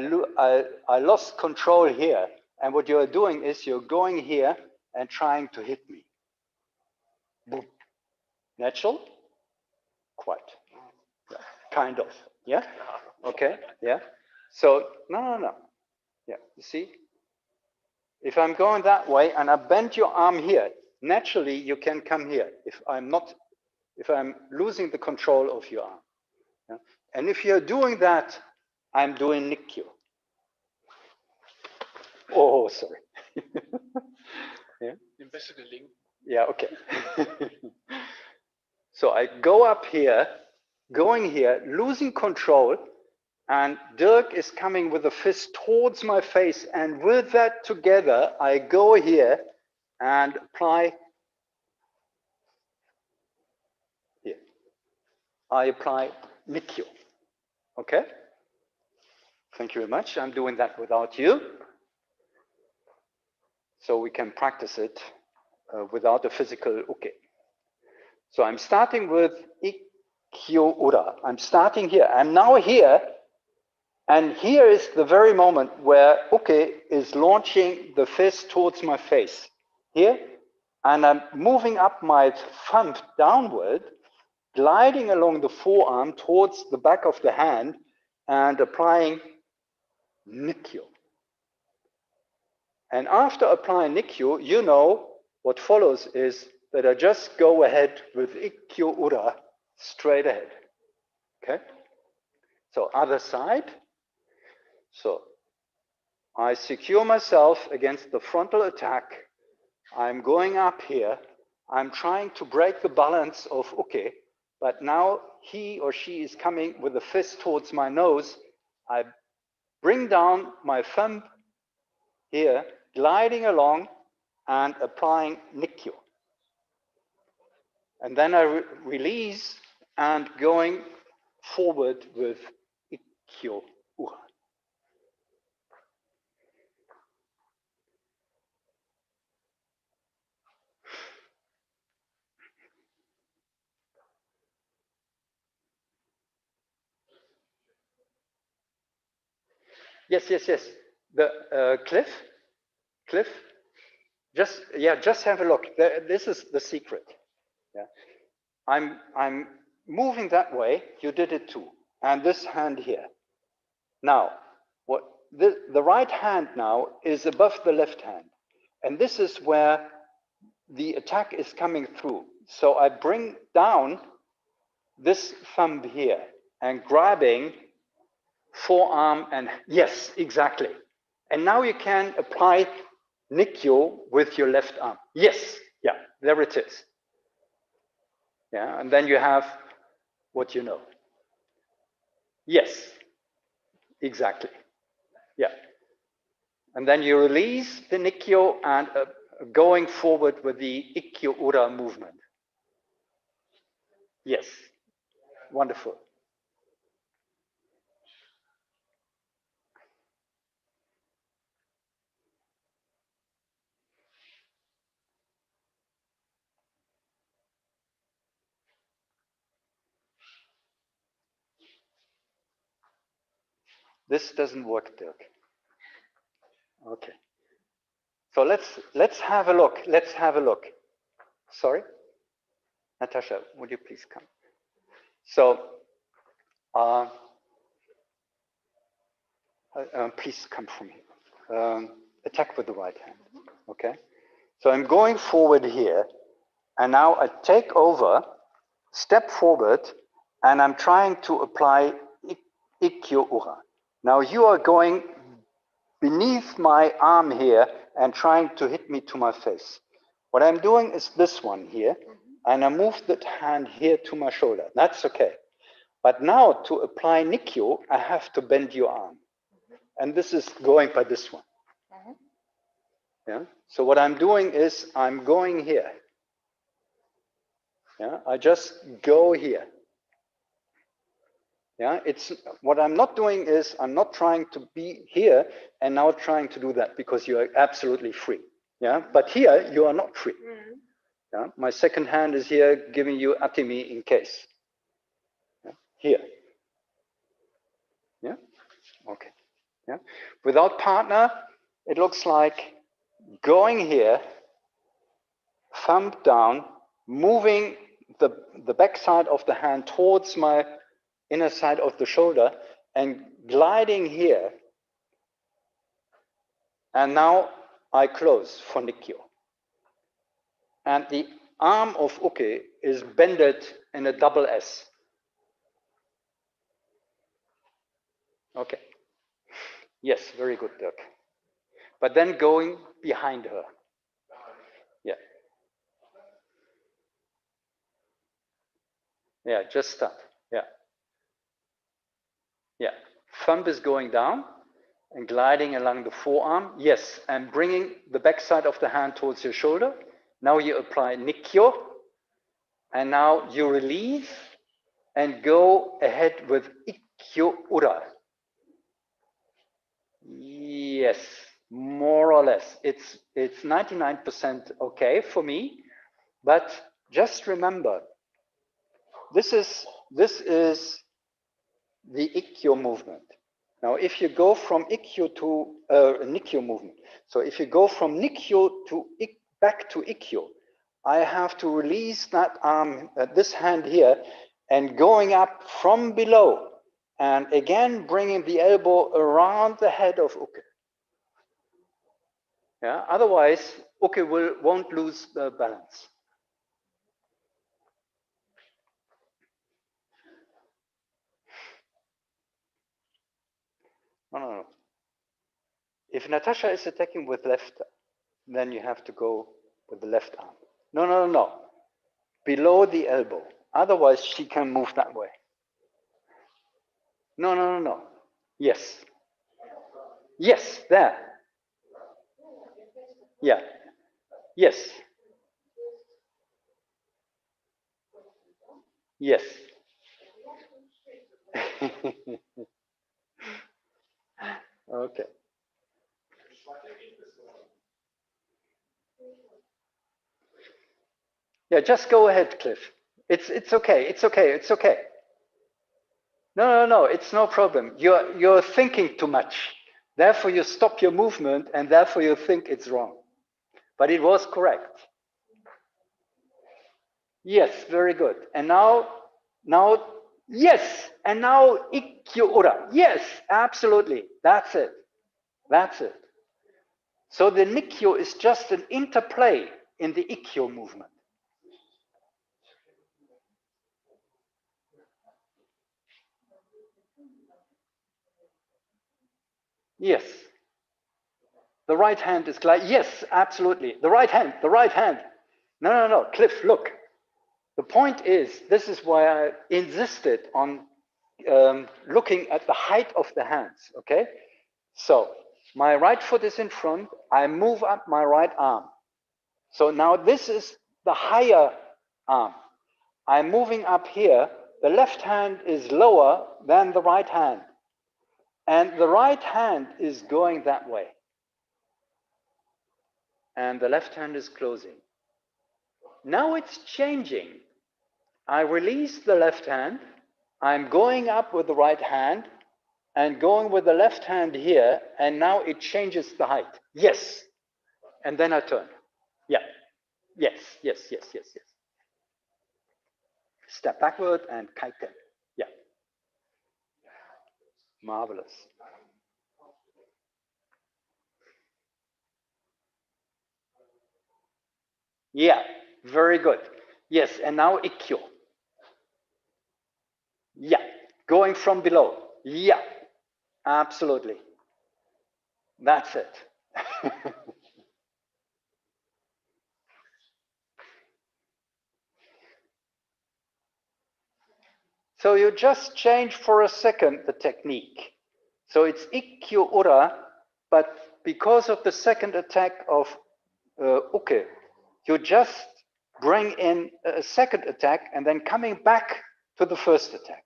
lost control here. And what you're doing is you're going here and trying to hit me. Boom. Natural? Quite. Yeah. Kind of. Yeah? Okay. Yeah. So, no. Yeah. You see? If I'm going that way and I bend your arm here, naturally you can come here. If I'm losing the control of your arm. Yeah? And if you're doing that, I'm doing Nikkyo. Oh, sorry. Yeah? Yeah, okay. So I go up here, going here, losing control, and Dirk is coming with a fist towards my face, and with that together, I go here and apply here. I apply Nikkyo. Okay? Thank you very much. I'm doing that without you. So we can practice it without a physical uke. So I'm starting with Ikkyo Ura. I'm starting here. I'm now here. And here is the very moment where uke is launching the fist towards my face. Here. And I'm moving up my thumb downward, gliding along the forearm towards the back of the hand and applying Nikkyo. And after applying Nikkyo, you know what follows is that I just go ahead with Ikkyo Ura straight ahead. Okay? So other side. So I secure myself against the frontal attack. I'm going up here. I'm trying to break the balance of uke, but now he or she is coming with a fist towards my nose. I bring down my thumb here, gliding along and applying Nikkyo. And then I release and going forward with Ikkyo Ura. Yes. The Cliff. Just have a look. This is the secret. Yeah. I'm moving that way. You did it too. And this hand here. Now, the right hand now is above the left hand. And this is where the attack is coming through. So I bring down this thumb here and grabbing forearm, and yes, exactly. And now you can apply Nikyo with your left arm. Yes, yeah, there it is. Yeah, and then you have what you know. Yes, exactly. Yeah. And then you release the Nikyo and going forward with the Ikkyo Ura movement. Yes, wonderful. This doesn't work, Dirk. Okay. So let's have a look. Let's have a look. Sorry? Natasha, would you please come? So, please come from here. Attack with the right hand, okay? So I'm going forward here, and now I take over, step forward, and I'm trying to apply Ikkyo Ura. Now you are going beneath my arm here and trying to hit me to my face. What I'm doing is this one here, and I move that hand here to my shoulder. That's okay. But now to apply Nikyo, I have to bend your arm. And this is going by this one. Yeah. So what I'm doing is I'm going here. Yeah. I just go here. Yeah. It's what I'm not doing is I'm not trying to be here and now trying to do that because you are absolutely free. Yeah. But here you are not free. Yeah. My second hand is here giving you atimi in case. Yeah. Here. Yeah. Okay. Yeah. Without partner, it looks like going here, thumb down, moving the back side of the hand towards my inner side of the shoulder and gliding here. And now I close for Nikyo. And the arm of Uke is bended in a double S. Okay. Yes, very good, Dirk. But then going behind her. Yeah. Yeah, just start. Yeah. Yeah. Thumb is going down and gliding along the forearm. Yes, and bringing the back side of the hand towards your shoulder. Now you apply Nikyo. And now you release and go ahead with Ikkyo Ura. Yes, more or less. It's 99% okay for me, but just remember, this is the Ikkyo movement. Now, if you go from Ikkyo to Nikyo movement, so if you go from Nikyo to back to Ikkyo, I have to release that arm, this hand here, and going up from below, and again bringing the elbow around the head of Uke. Yeah, otherwise Uke won't lose the balance. No. If Natasha is attacking with left, then you have to go with the left arm. No. Below the elbow. Otherwise, she can move that way. No. Yes. Yes, there. Yeah. Yes. Yes. Okay. Yeah, just go ahead, Cliff. It's okay. It's okay. It's okay. No. It's no problem. You're thinking too much. Therefore, you stop your movement, and therefore you think it's wrong. But it was correct. Yes, very good. And now, yes. And now Ikkyo Ura. Yes, absolutely. That's it. That's it. So the Nikyo is just an interplay in the Ikkyo movement. Yes. The right hand is glide. Yes, absolutely. The right hand, the right hand. No, no, no, Cliff, look. The point is, this is why I insisted on looking at the height of the hands, okay? So, my right foot is in front, I move up my right arm. So now this is the higher arm. I'm moving up here, the left hand is lower than the right hand. And the right hand is going that way. And the left hand is closing. Now it's changing. I release the left hand, I'm going up with the right hand, and going with the left hand here, and now it changes the height. Yes. And then I turn. Yeah. Yes, yes, yes, yes, yes. Step backward and kaiten. Yeah. Marvelous. Yeah, very good. Yes, and now ikkyo. Yeah, going from below. Yeah, absolutely. That's it. So you just change for a second the technique. So it's ikkyo ura, but because of the second attack of uke, you just bring in a second attack and then coming back to the first attack,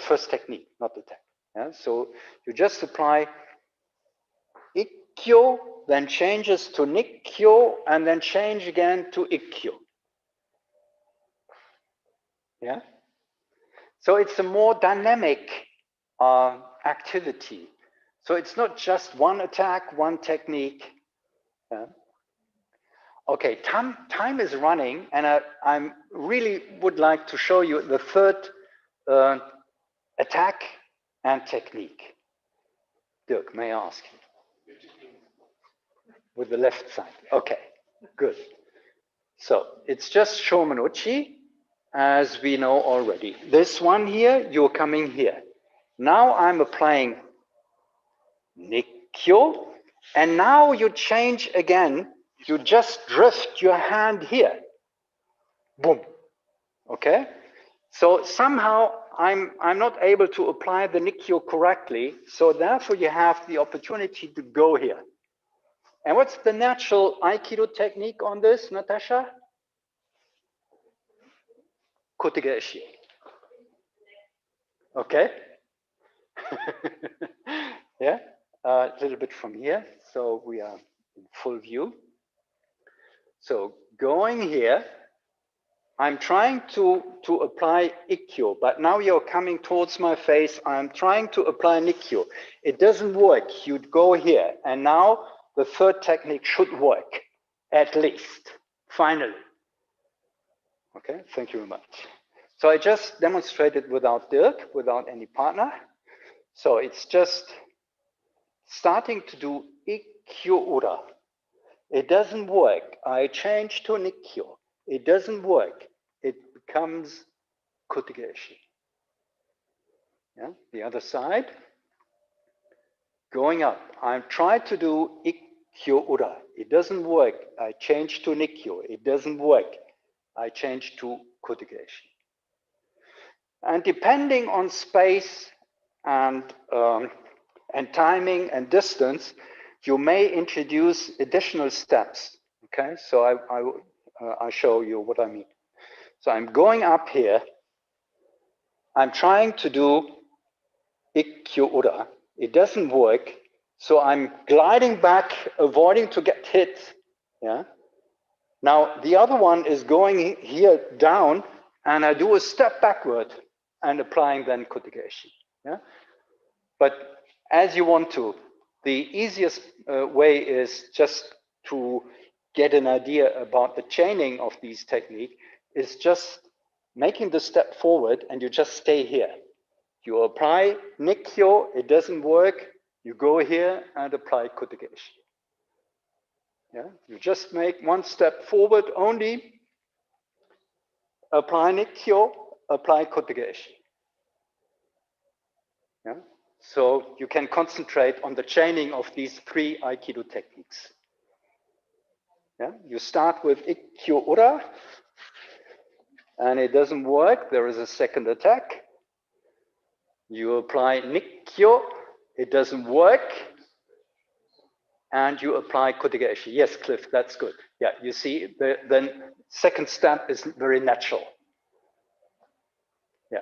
first technique, not attack. Yeah? So you just apply ikkyo, then changes to nikkyo, and then change again to ikkyo. Yeah. So it's a more dynamic activity. So it's not just one attack, one technique. Yeah. Okay, time is running, and I really would like to show you the third attack and technique. Dirk, may I ask you? With the left side. Okay, good. So it's just Shomenuchi, as we know already. This one here, you're coming here. Now I'm applying Nikkyo, and now you change again. You just drift your hand here. Boom. Okay? So somehow I'm not able to apply the Nikkyo correctly, so therefore you have the opportunity to go here. And what's the natural Aikido technique on this, Natasha? Kotegaeshi. Okay? Yeah? A little bit from here, so we are in full view. So going here, I'm trying to apply ikkyo, but now you're coming towards my face. I'm trying to apply nikkyo. It doesn't work. You'd go here, and now the third technique should work, at least, finally. Okay, thank you very much. So I just demonstrated without Dirk, without any partner. So it's just starting to do ikkyo ura. It doesn't work. I change to nikkyo. It doesn't work. It becomes kotegaeshi. Yeah, the other side. Going up. I try to do ikkyo ura. It doesn't work. I change to nikkyo. It doesn't work. I change to kotegaeshi. And depending on space and timing and distance, you may introduce additional steps. Okay, so I'll show you what I mean. So I'm going up here. I'm trying to do ikkyo ura. It doesn't work. So I'm gliding back, avoiding to get hit. Yeah. Now the other one is going here down, and I do a step backward and applying then kotegaeshi. Yeah. But as you want to, the easiest way is just to get an idea about the chaining of these techniques is just making the step forward, and you just stay here. You apply nikkyo, it doesn't work, you go here and apply kotegaeshi. Yeah, you just make one step forward only, apply nikkyo, apply kotegaeshi. Yeah, So you can concentrate on the chaining of these 3 Aikido techniques. Yeah? You start with Ikkyo Ura, and it doesn't work. There is a second attack. You apply Nikkyo, it doesn't work. And you apply Kotegaeshi. Yes, Cliff, that's good. Yeah, you see, then second step is very natural. Yeah.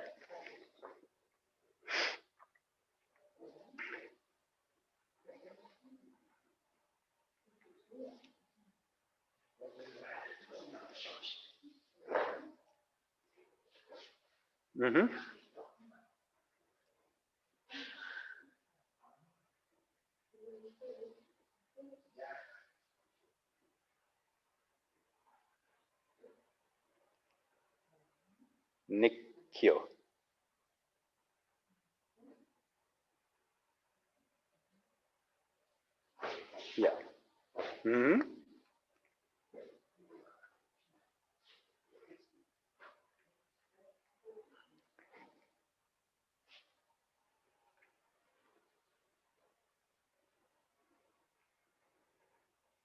Mm-hmm. Nikkyo. Yeah. Mm-hmm.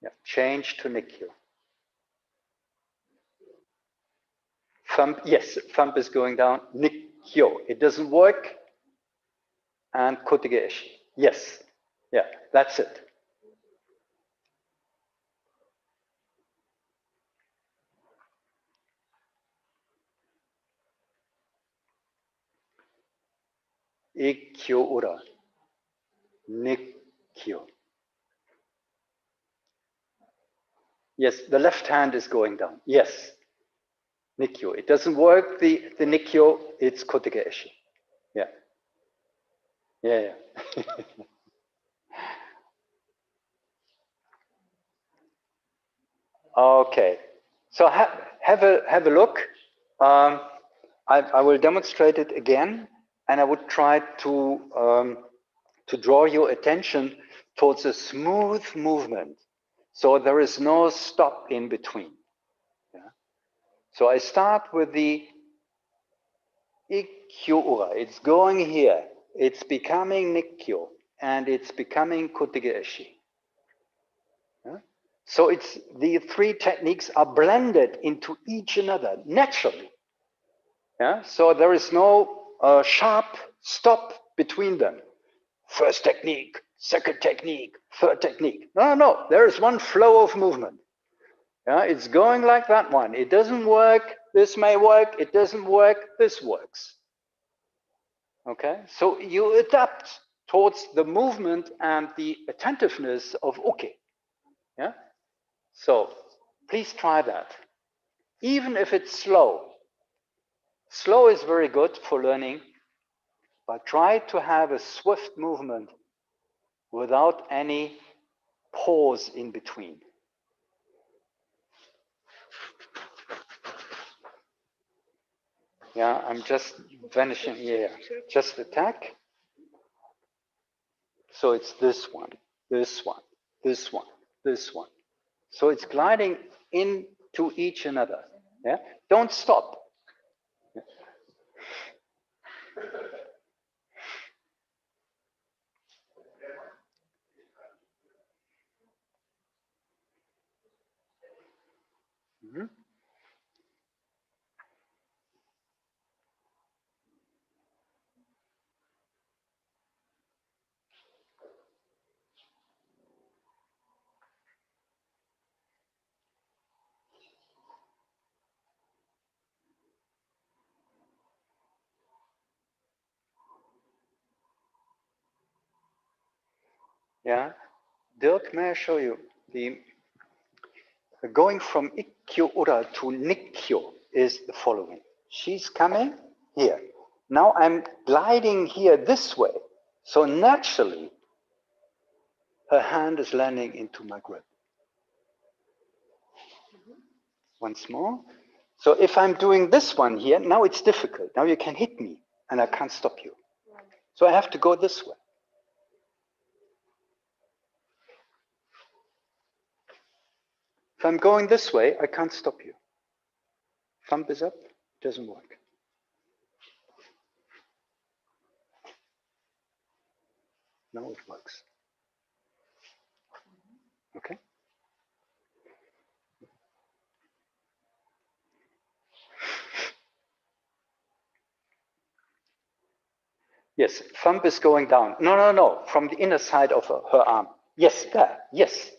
Yeah. Change to Nikkyo. Thumb, yes, thumb is going down. Nikkyo. It doesn't work. And Kotegaeshi. Yes. Yeah, that's it. Ikkyo Ura. Nikkyo. Yes, the left hand is going down. Yes. Nikkyo. It doesn't work, the Nikkyo, it's Kotegaeshi. Yeah. Yeah, yeah. Okay. So have a look. I will demonstrate it again, and I would try to draw your attention towards a smooth movement. So there is no stop in between. Yeah? So I start with the Ikkyo Ura. It's going here. It's becoming Nikkyo, and it's becoming Kotegaeshi. Yeah? So it's the 3 techniques are blended into each another naturally. Yeah? So there is no sharp stop between them. First technique, second technique, third technique. No, no, there is one flow of movement. Yeah? It's going like that one. It doesn't work, this may work, it doesn't work, this works. Okay, so you adapt towards the movement and the attentiveness of uke. Yeah, so please try that. Even if it's slow. Slow is very good for learning, but try to have a swift movement without any pause in between. Yeah, I'm just vanishing here. Just attack. So it's this one, this one, this one, this one. So it's gliding into each another. Yeah, don't stop. Yeah. Mm-hmm. Yeah, Dirk, may I show you the going from Ikkyo Ura to Nikkyo is the following. She's coming here. Now I'm gliding here this way. So naturally, her hand is landing into my grip. Once more. So if I'm doing this one here, now it's difficult. Now you can hit me and I can't stop you. So I have to go this way. If I'm going this way, I can't stop you. Thumb is up, it doesn't work. Now it works. Okay. Yes, thumb is going down. No, no, no, from the inner side of her arm. Yes, there, yes.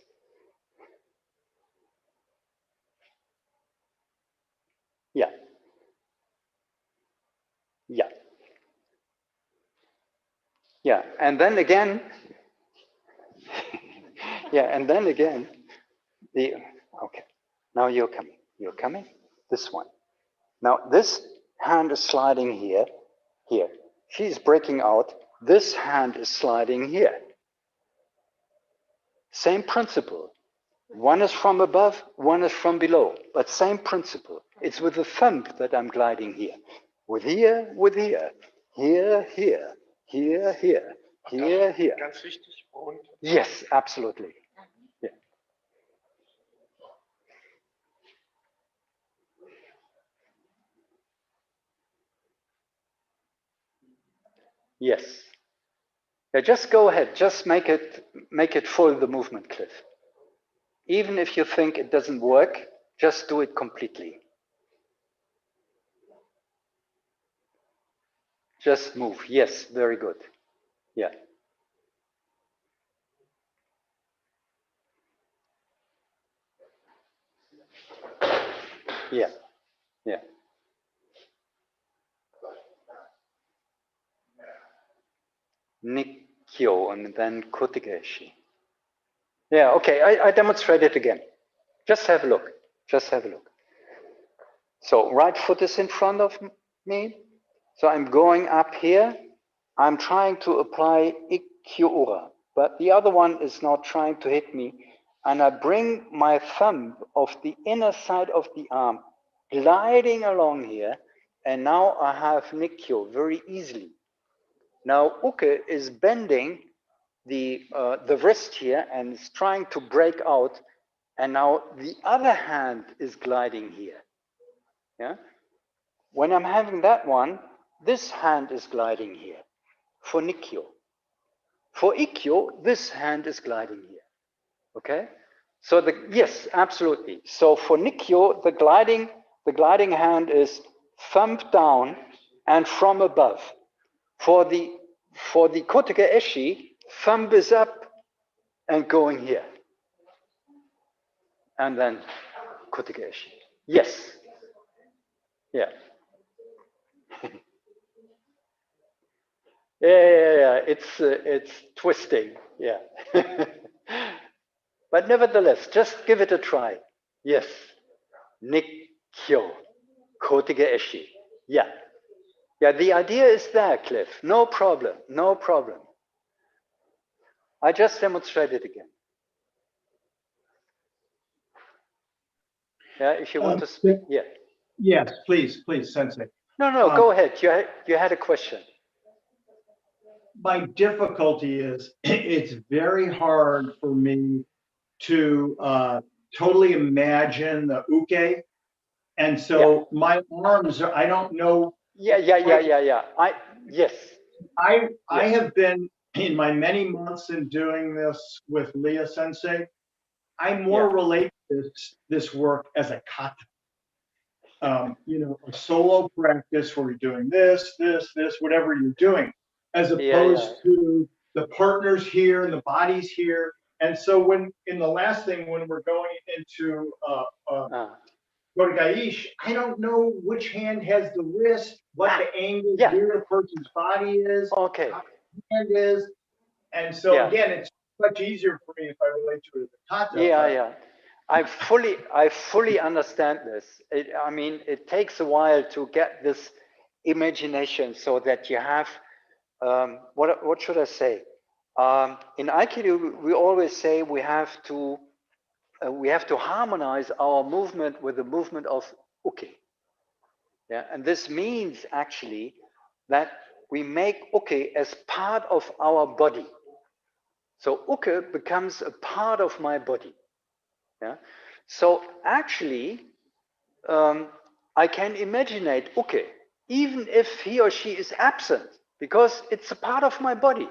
Yeah. Yeah. Yeah, and then again, yeah, and then again, okay, now you're coming, this one. Now this hand is sliding here, here. She's breaking out, this hand is sliding here. Same principle. One is from above, one is from below, but same principle. It's with the thumb that I'm gliding here. With here, here, here, here, here, here, here. Ganz wichtig. Und yes, absolutely. Yeah. Yes. Yeah, just go ahead. Just make it full the movement, Cliff. Even if you think it doesn't work, just do it completely. Just move. Yes, very good. Yeah. Yeah. Yeah. Nikkyo and then kotegeshi. Yeah, okay, I demonstrate it again. Just have a look. Just have a look. So right foot is in front of me. So I'm going up here. I'm trying to apply Ikkyo-ura, but the other one is now trying to hit me. And I bring my thumb of the inner side of the arm, gliding along here. And now I have Nikkyo very easily. Now Uke is bending the wrist here and is trying to break out. And now the other hand is gliding here. Yeah. When I'm having that one, this hand is gliding here for Nikkyo. For Ikkyo, this hand is gliding here. Okay? So yes, absolutely. So for Nikkyo, the gliding hand is thumb down and from above. For the Koteke Eshi, thumb is up and going here. And then Koteke Eshi. Yes. Yeah. Yeah. It's twisting. Yeah. But nevertheless, just give it a try. Yes. Nikkyo. Kotege Eshi. Yeah. Yeah, the idea is there, Cliff. No problem. No problem. I just demonstrated again. Yeah, if you want to speak. Yeah. Yes, please, Sensei. No, go ahead. You had a question. My difficulty is it's very hard for me to totally imagine the uke. And so my arms are, I don't know. Yeah. Yes. I have been in my many months in doing this with Leah Sensei. I more relate this work as a kata. A solo practice where you're doing this, whatever you're doing, as opposed to the partners here and the bodies here. And so when the last thing, when we're going into Gorgaish, I don't know which hand has the wrist, what the angle, where the person's body is, how the hand is. And so again, it's much easier for me if I relate to it as a kata. Yeah. I fully understand this. It takes a while to get this imagination so that you have, what should I say? In Aikido, we always say we have to harmonize our movement with the movement of uke. Yeah, and this means actually that we make uke as part of our body. So uke becomes a part of my body. Yeah. So actually, I can imaginate uke, even if he or she is absent, because it's a part of my body.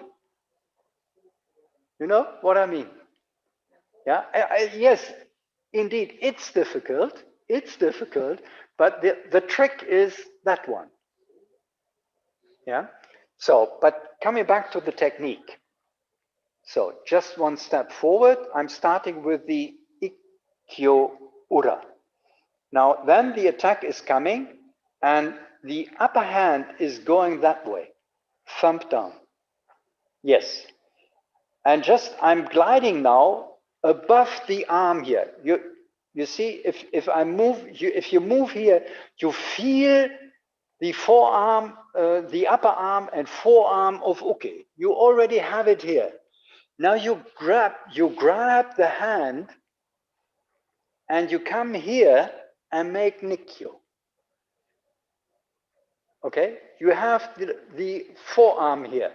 You know what I mean? Yeah, yes, indeed, it's difficult. It's difficult, but the trick is that one. Yeah. So, but coming back to the technique. So, just one step forward. I'm starting with the Ikkyo Ura. Now, then the attack is coming, and the upper hand is going that way, thumb down. Yes. And just I'm gliding now above the arm here. You see, if I move, if you move here, you feel the forearm, the upper arm and forearm of Uke. You already have it here. Now you grab the hand, and you come here and make Nikkyo. Okay, you have the forearm here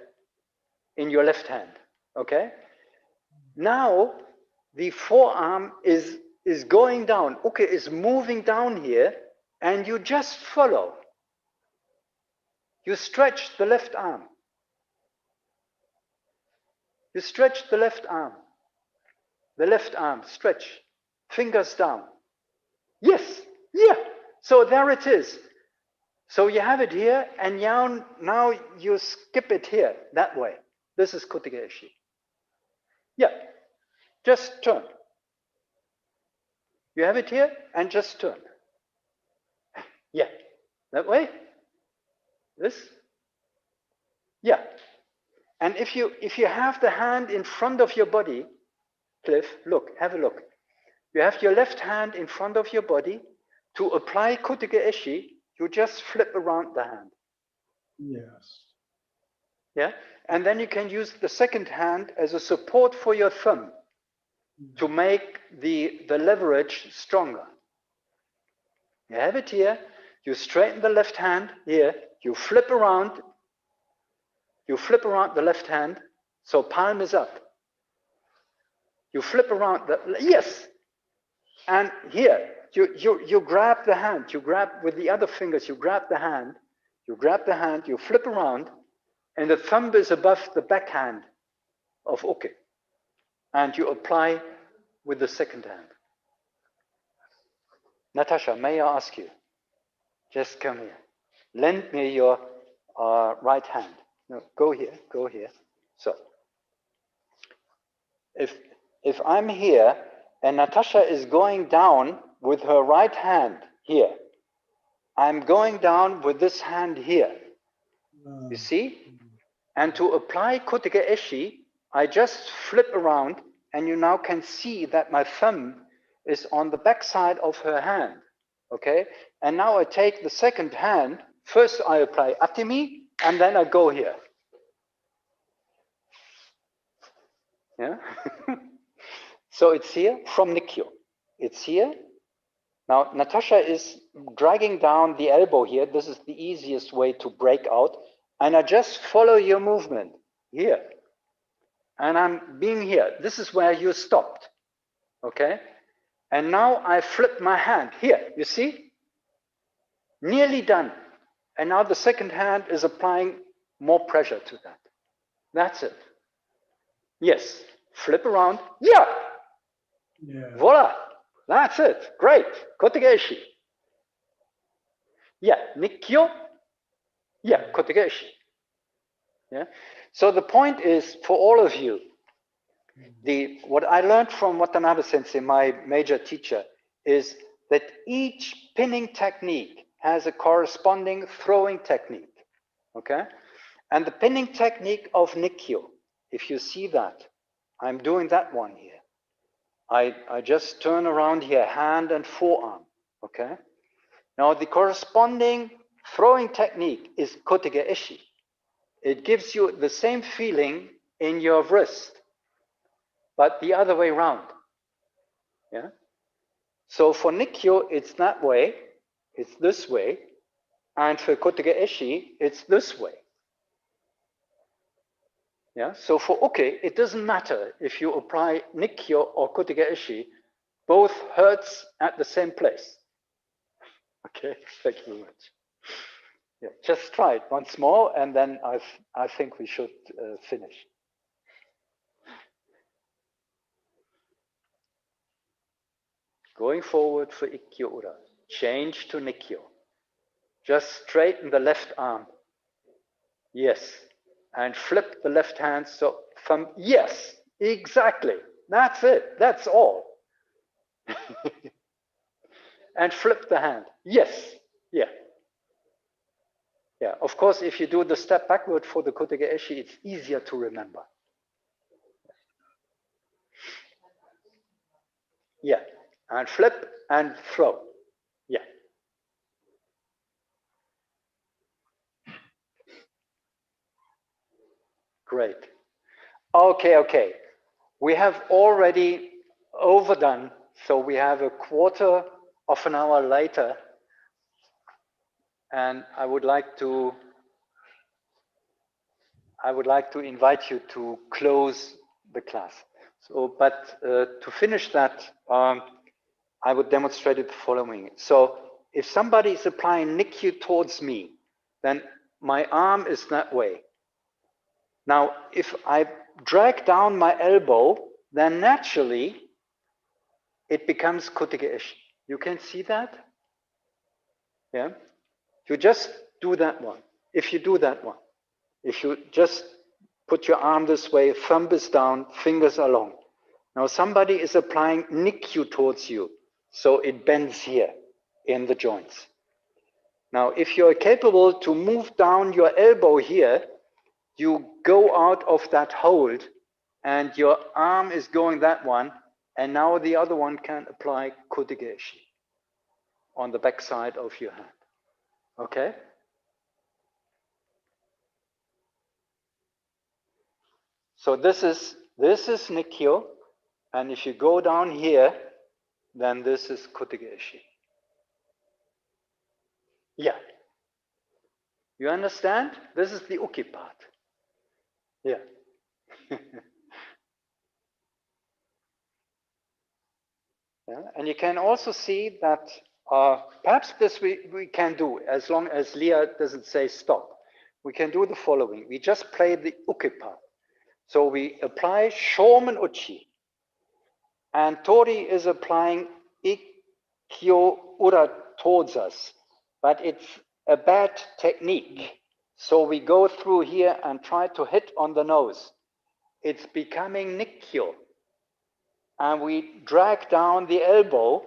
in your left hand. Okay, now the forearm is going down. Okay, is moving down here, and you just follow. You stretch the left arm. You stretch the left arm. The left arm, stretch. Fingers down. Yes, yeah. So there it is. So you have it here, and now you skip it here, that way. This is Kotegaeshi. Yeah, just turn. You have it here, and just turn. Yeah, that way. This. Yeah. And if you have the hand in front of your body, Cliff, look, have a look. You have your left hand in front of your body. To apply Kotegaeshi, you just flip around the hand. Yes. Yeah, and then you can use the second hand as a support for your thumb to make the leverage stronger. You have it here, you straighten the left hand here, you flip around the left hand, so palm is up. You flip around yes, and here, you grab the hand, you grab with the other fingers, you grab the hand, you flip around, and the thumb is above the backhand of Uke. And you apply with the second hand. Natasha, may I ask you? Just come here. Lend me your right hand. No, go here. So, if I'm here and Natasha is going down with her right hand here, I'm going down with this hand here. You see? And to apply Kotegaeshi, I just flip around, and you now can see that my thumb is on the back side of her hand. Okay? And now I take the second hand. First I apply Atimi, and then I go here. Yeah? So it's here from Nikkyo. It's here. Now Natasha is dragging down the elbow here. This is the easiest way to break out. And I just follow your movement here. And I'm being here. This is where you stopped. Okay? And now I flip my hand here. You see? Nearly done. And now the second hand is applying more pressure to that. That's it. Yes. Flip around. Yeah. Voila. That's it. Great. Kotegaeshi. Yeah. Nikkyo. Yeah. Kotegaeshi. Yeah. So the point is, for all of you, what I learned from Watanabe Sensei, my major teacher, is that each pinning technique has a corresponding throwing technique. Okay? And the pinning technique of Nikkyo, if you see that, I'm doing that one here. I just turn around here, hand and forearm. Okay? Now the corresponding throwing technique is Kotegaeshi. It gives you the same feeling in your wrist, but the other way around. Yeah? So for Nikkyo, it's that way, it's this way, and for Kotegaeshi, it's this way. Yeah? So for Uke, it doesn't matter if you apply Nikkyo or Kotegaeshi, both hurts at the same place. Okay, thank you very much. Yeah, just try it once more, and then I think we should finish. Going forward for Ikkyo Ura. Change to Nikkyo. Just straighten the left arm. Yes. And flip the left hand. So thumb. Yes. Exactly. That's it. That's all. And flip the hand. Yes. Yeah. Yeah. Of course, if you do the step backward for the Kotege Eshi, it's easier to remember. Yeah. And flip and throw. Yeah. Great. Okay, okay. We have already overdone, so we have a quarter of an hour later, and I would like to invite you to close the class. So, but to finish that, I would demonstrate it the following. So, if somebody is applying Nikkyo towards me, then my arm is that way. Now, if I drag down my elbow, then naturally it becomes Kotege Eshi. You can see that? Yeah? You just do that one. If you do that one, if you just put your arm this way, thumb is down, fingers are long. Now somebody is applying Nikkyo towards you, so it bends here in the joints. Now, if you're capable to move down your elbow here, you go out of that hold and your arm is going that one, and now the other one can apply Kotege Eshi on the back side of your hand. Okay? So this is Nikkyo, and if you go down here, then this is Kotege Eshi. Yeah. You understand? This is the uki part. Yeah. Yeah. And you can also see that perhaps this we can do, as long as Leah doesn't say stop. We can do the following. We just play the uki part. So we apply Shomen Uchi, and Tori is applying Ikkyo Ura towards us, but it's a bad technique. So we go through here and try to hit on the nose. It's becoming Nikkyo. And we drag down the elbow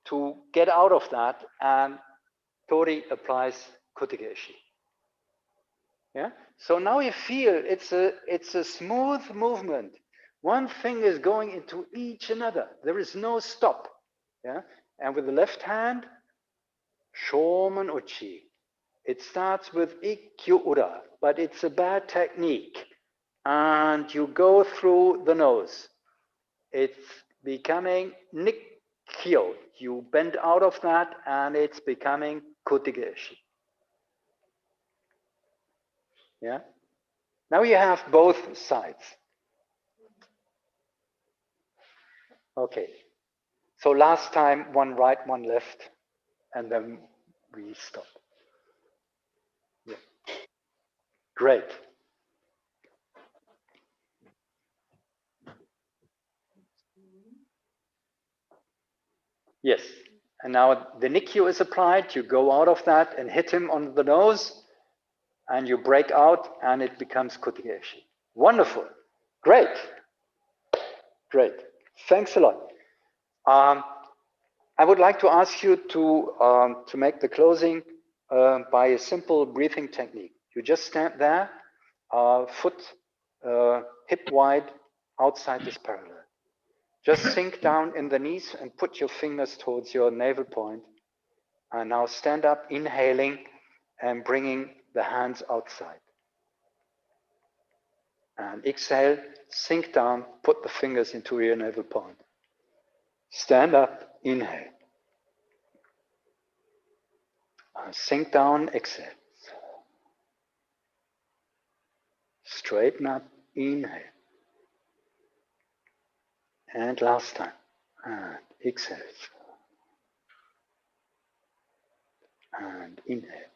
to get out of that, and Tori applies Kotege Eshi. Yeah? So now you feel it's a smooth movement. One thing is going into each another. There is no stop. Yeah? And with the left hand, Shomen Uchi. It starts with Ikkyo Ura, but it's a bad technique. And you go through the nose. It's becoming Nikkyo. You bend out of that, and it's becoming Kotege Eshi. Yeah? Now you have both sides. Okay. So last time, one right, one left, and then we stop. Yeah. Great. Yes. And now the Nikkyo is applied. You go out of that and hit him on the nose, and you break out, and it becomes Kotege Eshi. Wonderful. Great. Great. Thanks a lot. I would like to ask you to make the closing by a simple breathing technique. You just stand there, foot hip wide, outside is parallel. Just sink down in the knees and put your fingers towards your navel point. And now stand up, inhaling and bringing the hands outside. And exhale, sink down, put the fingers into your navel point. Stand up, inhale. Sink down, exhale. Straighten up, inhale. And last time. And exhale. And inhale.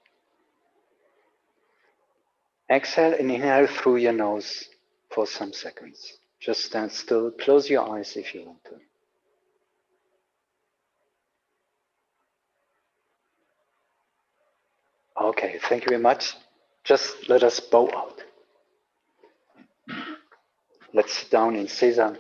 Exhale and inhale through your nose for some seconds. Just stand still. Close your eyes if you want to. Thank you very much. Just let us bow out. Let's sit down in Seisan.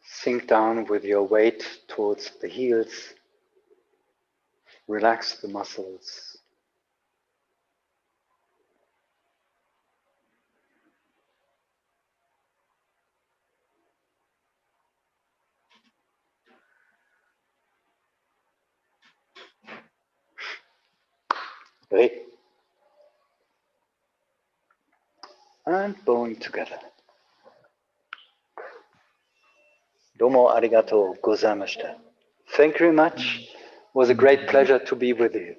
Sink down with your weight towards the heels. Relax the muscles. Great. And bowing together. Domo arigatou gozaimashita. Thank you very much. It was a great pleasure to be with you.